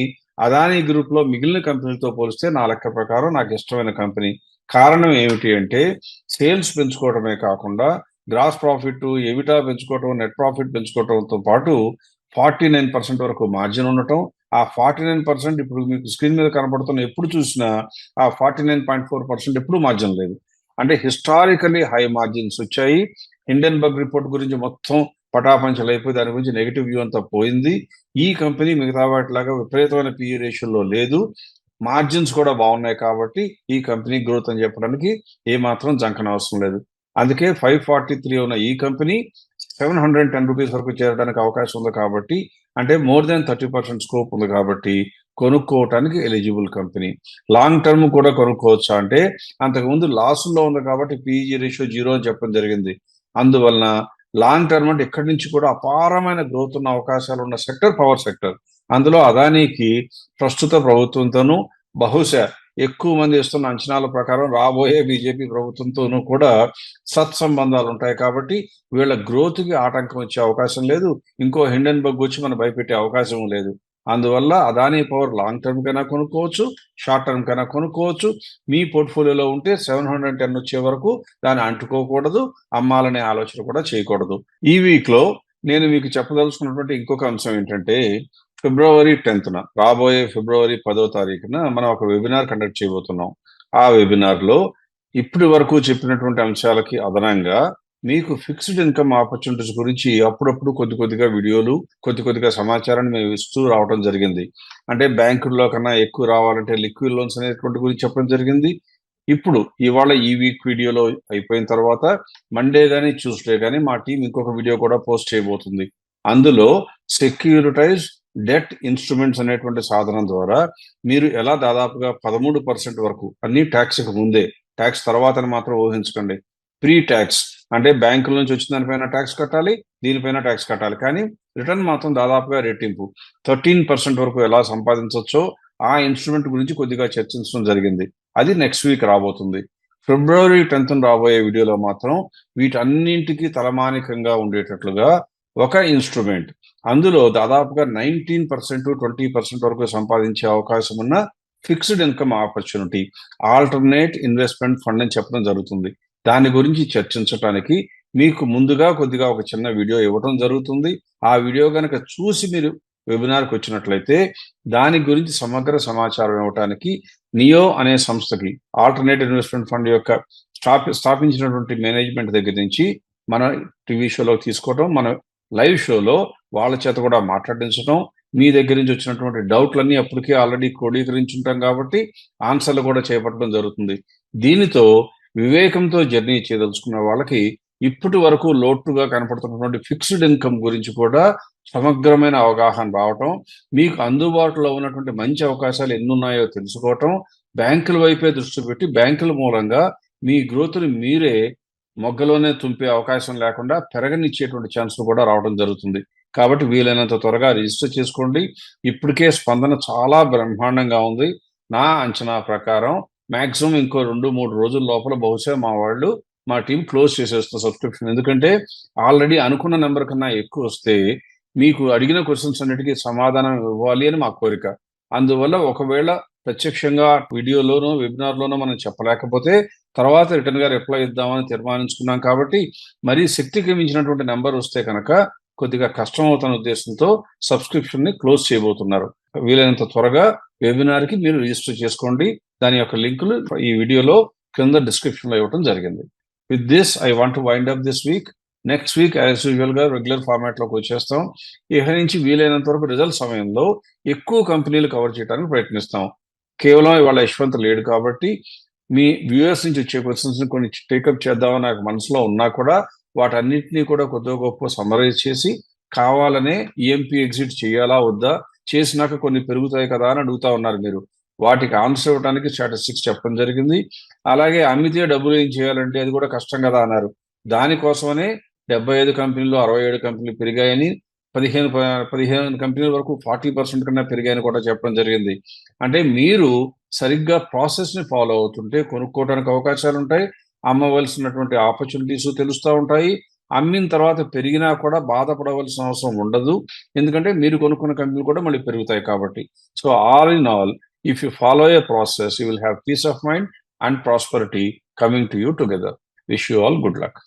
అదానీ గ్రూప్ లో మిగిలిన కంపెనీలతో పోలిస్తే నా లెక్క ప్రకారం నాకు ఇష్టమైన కంపెనీ. కారణం ఏమిటి అంటే సేల్స్ పెంచుకోవడమే కాకుండా గ్రాస్ ప్రాఫిట్, ఎవిటా పెంచుకోవటం, నెట్ ప్రాఫిట్ పెంచుకోవడంతో పాటు 49% వరకు మార్జిన్ ఉండటం. ఆ 49% ఇప్పుడు మీకు స్క్రీన్ మీద కనబడుతున్న ఎప్పుడు చూసినా ఆ 49.4% ఎప్పుడు మార్జిన్ లేదు. అంటే హిస్టారికలీ హై మార్జిన్స్ వచ్చాయి. హిండెన్బర్గ్ రిపోర్ట్ గురించి మొత్తం పటాపంచలు అయిపోయి దాని గురించి నెగిటివ్ వ్యూ అంతా పోయింది. ఈ కంపెనీ మిగతా వాటిలాగా విపరీతమైన పిఈ రేషియోలో లేదు. మార్జిన్స్ కూడా బాగున్నాయి కాబట్టి ఈ కంపెనీ గ్రోత్ అని చెప్పడానికి ఏమాత్రం జంకన అవసరం లేదు. అందుకే 543 ఉన్న ఈ కంపెనీ 710 రూపీస్ వరకు చేరడానికి అవకాశం ఉంది. కాబట్టి అంటే మోర్ దెన్ 30% స్కోప్ ఉంది కాబట్టి కొనుక్కోవటానికి ఎలిజిబుల్ కంపెనీ. లాంగ్ టర్మ్ కూడా కొనుక్కోవచ్చా అంటే అంతకుముందు లాసుల్లో ఉంది కాబట్టి పీఈజీ రేషియో 0 అని చెప్పడం జరిగింది. అందువలన లాంగ్ టర్మ్ అంటే ఇక్కడి నుంచి కూడా అపారమైన గ్రోత్ ఉన్న అవకాశాలు ఉన్న సెక్టర్ పవర్ సెక్టర్. అందులో అదానీకి ప్రస్తుత ప్రభుత్వంతోనూ బహుశా ఎక్కువ మంది ఇస్తున్న అంచనాల ప్రకారం రాబోయే బీజేపీ ప్రభుత్వంతోనూ కూడా సత్సంబంధాలు ఉంటాయి. కాబట్టి వీళ్ళ గ్రోత్ కి ఆటంకం వచ్చే అవకాశం లేదు. ఇంకో హిండెన్బర్గ్ వచ్చి మనం భయపెట్టే అవకాశం లేదు. అందువల్ల అదానీ పవర్ లాంగ్ టర్మ్ కైనా కొనుక్కోవచ్చు, షార్ట్ టర్మ్ కైనా కొనుక్కోవచ్చు. మీ పోర్ట్ఫోలియోలో ఉంటే 710 వచ్చే వరకు దాన్ని అంటుకోకూడదు, అమ్మాలనే ఆలోచన కూడా చేయకూడదు. ఈ వీక్ లో నేను మీకు చెప్పదలుచుకున్నటువంటి ఇంకొక అంశం ఏంటంటే ఫిబ్రవరి 10th రాబోయే ఫిబ్రవరి 10వ తారీఖున మనం ఒక వెబినార్ కండక్ట్ చేయబోతున్నాం. ఆ వెబినార్ లో ఇప్పటి వరకు చెప్పినటువంటి అంశాలకి అదనంగా మీకు ఫిక్స్డ్ ఇన్కమ్ ఆపర్చునిటీస్ గురించి అప్పుడప్పుడు కొద్దిగా వీడియోలు, కొద్దిగా సమాచారాన్ని మేము ఇస్తూ రావడం జరిగింది. అంటే బ్యాంకుల్లో కన్నా ఎక్కువ రావాలంటే లిక్విడ్ లోన్స్ అనేటువంటి గురించి చెప్పడం జరిగింది. ఇప్పుడు ఇవాళ ఈ వీక్ వీడియోలో అయిపోయిన తర్వాత మండే కానీ ట్యూస్డే కానీ మా టీం ఇంకొక వీడియో కూడా పోస్ట్ చేయబోతుంది. అందులో సెక్యూరిటైజ్ డెట్ ఇన్స్ట్రుమెంట్స్ అనేటువంటి సాధనం ద్వారా మీరు ఎలా దాదాపుగా 13% వరకు అన్ని ట్యాక్స్ ముందే, ట్యాక్స్ తర్వాత మాత్రం ఊహించకండి, ప్రీ ట్యాక్స్ అంటే బ్యాంకుల నుంచి వచ్చిన దానిపైన ట్యాక్స్ కట్టాలి, దీనిపైన ట్యాక్స్ కట్టాలి, కానీ రిటర్న్ మాత్రం దాదాపుగా రెట్టింపు 13% వరకు ఎలా సంపాదించవచ్చో ఆ ఇన్స్ట్రుమెంట్ గురించి కొద్దిగా చర్చించడం జరిగింది. అది నెక్స్ట్ వీక్ రాబోతుంది. ఫిబ్రవరి 10th రాబోయే వీడియోలో మాత్రం వీటన్నింటికి తలమానికంగా ఉండేటట్లుగా ఒక ఇన్స్ట్రుమెంట్, అందులో దాదాపుగా 19%, 20% వరకు సంపాదించే అవకాశం ఉన్న fixed income opportunity, alternate investment fund అని చెప్పడం జరుగుతుంది. దాని గురించి చర్చించడానికి మీకు ముందుగా కొద్దిగా ఒక చిన్న వీడియో ఇవ్వడం జరుగుతుంది. ఆ వీడియో కనుక చూసి మీరు వెబినార్కి వచ్చినట్లయితే దాని గురించి సమగ్ర సమాచారం ఇవ్వడానికి నియో అనే సంస్థకి, ఆల్టర్నేట్ ఇన్వెస్ట్మెంట్ ఫండ్ యొక్క స్థాపించినటువంటి మేనేజ్మెంట్ దగ్గర నుంచి మన టీవీ షోలో తీసుకోవటం, మన లైవ్ షోలో వాళ్ళ చేత కూడా మాట్లాడించడం, మీ దగ్గర నుంచి వచ్చినటువంటి డౌట్లన్నీ అప్పటికే ఆల్రెడీ క్రోడీకరించి ఉంటాం కాబట్టి ఆన్సర్లు కూడా చేపట్టడం జరుగుతుంది. దీనితో వివేకంతో జర్నీ చేయదలుచుకున్న వాళ్ళకి ఇప్పటి వరకు లోటుగా కనపడుతున్నటువంటి ఫిక్స్డ్ ఇన్కమ్ గురించి కూడా సమగ్రమైన అవగాహన రావటం, మీకు అందుబాటులో ఉన్నటువంటి మంచి అవకాశాలు ఎన్నున్నాయో తెలుసుకోవటం, బ్యాంకుల వైపే దృష్టి పెట్టి బ్యాంకుల మూలంగా మీ గ్రోత్‌ని మీరే మొగ్గలోనే తుంపే అవకాశం లేకుండా పెరగనిచ్చేటువంటి ఛాన్సులు కూడా రావడం జరుగుతుంది. కాబట్టి వీలైనంత త్వరగా రిజిస్టర్ చేసుకోండి. ఇప్పటికే స్పందన చాలా బ్రహ్మాండంగా ఉంది. నా అంచనా ప్రకారం మాక్సిమం ఇంకో 2, 3 రోజుల లోపల బహుశా మా టీమ్ క్లోజ్ చేసేస్తారు సబ్స్క్రిప్షన్. ఎందుకంటే ఆల్రెడీ అనుకున్న నంబర్ కన్నా ఎక్కువొస్తే మీకు అడిగిన క్వెషన్స్ అన్నిటికి సమాధానం ఇవ్వాలి అని మా కోరిక. అందువల్ల ఒకవేళ ప్రత్యక్షంగా వీడియోలోనో, వెబినార్‌లోనో మనం చెప్పలేకపోతే తర్వాత రిటర్న్‌గా రిప్లై ఇద్దామని తీర్మానించుకున్నాం కాబట్టి, మరీ శక్తికి మించినటువంటి నంబర్ వస్తే కనుక కొద్దిగా కష్టమవుతున్న ఉద్దేశంతో సబ్స్క్రిప్షన్‌ని క్లోజ్ చేయబోతున్నారు. వీలైనంత త్వరగా వెబినార్‌కి మీరు రిజిస్టర్ చేసుకోండి. దాని యొక్క లింకులు ఈ వీడియోలో క్రింద డిస్క్రిప్షన్‌లో ఇవ్వటం జరిగింది. With this I want to wind up this week. Next week as యూజువల్‌గా రెగ్యులర్ ఫార్మాట్‌లోకి వచ్చేస్తాం. ఇక నుంచి వీలైనంత వరకు రిజల్ట్ సమయంలో ఎక్కువ కంపెనీలు కవర్ చేయడానికి ప్రయత్నిస్తాం. కేవలం ఇవాళ యశ్వంత్ లేడు కాబట్టి మీ వ్యూయర్స్ నుంచి వచ్చే క్వెషన్స్‌ని కొన్ని టేకప్ చేద్దామని నాకు మనసులో ఉన్నా కూడా వాటన్నిటిని కూడా కొద్దో గొప్పో సమ్మరైజ్ చేసి కావాలనే ఈఎంపీ ఎగ్జిట్ చేయాలా వద్దా? చేసినాక కొన్ని పెరుగుతాయి కదా అని అడుగుతా ఉన్నారు మీరు. వాటికి ఆన్సర్ ఇవ్వడానికి స్టాటిస్టిక్స్ చెప్పడం జరిగింది. అలాగే అమ్మితే డబ్బులు ఏం చేయాలంటే అది కూడా కష్టం కదా అన్నారు. దానికోసమనే 75 కంపెనీలు 67 కంపెనీలు పెరిగాయని 15 కంపెనీల వరకు 40% కన్నా పెరిగాయని కూడా చెప్పడం జరిగింది. అంటే మీరు సరిగ్గా ప్రాసెస్‌ని ఫాలో అవుతుంటే కొనుక్కోవడానికి అవకాశాలుంటాయి. అమ్మవలసినటువంటి ఆపర్చునిటీస్ తెలుస్తా ఉంటాయి. అమ్మిన తర్వాత పెరిగినా కూడా బాధపడవలసిన అవసరం ఉండదు. ఎందుకంటే మీరు కొనుక్కున్న కంపెనీలు కూడా మళ్ళీ పెరుగుతాయి కాబట్టి. So all in all if you follow a process you will have peace of mind and prosperity coming to you together. Wish you all good luck.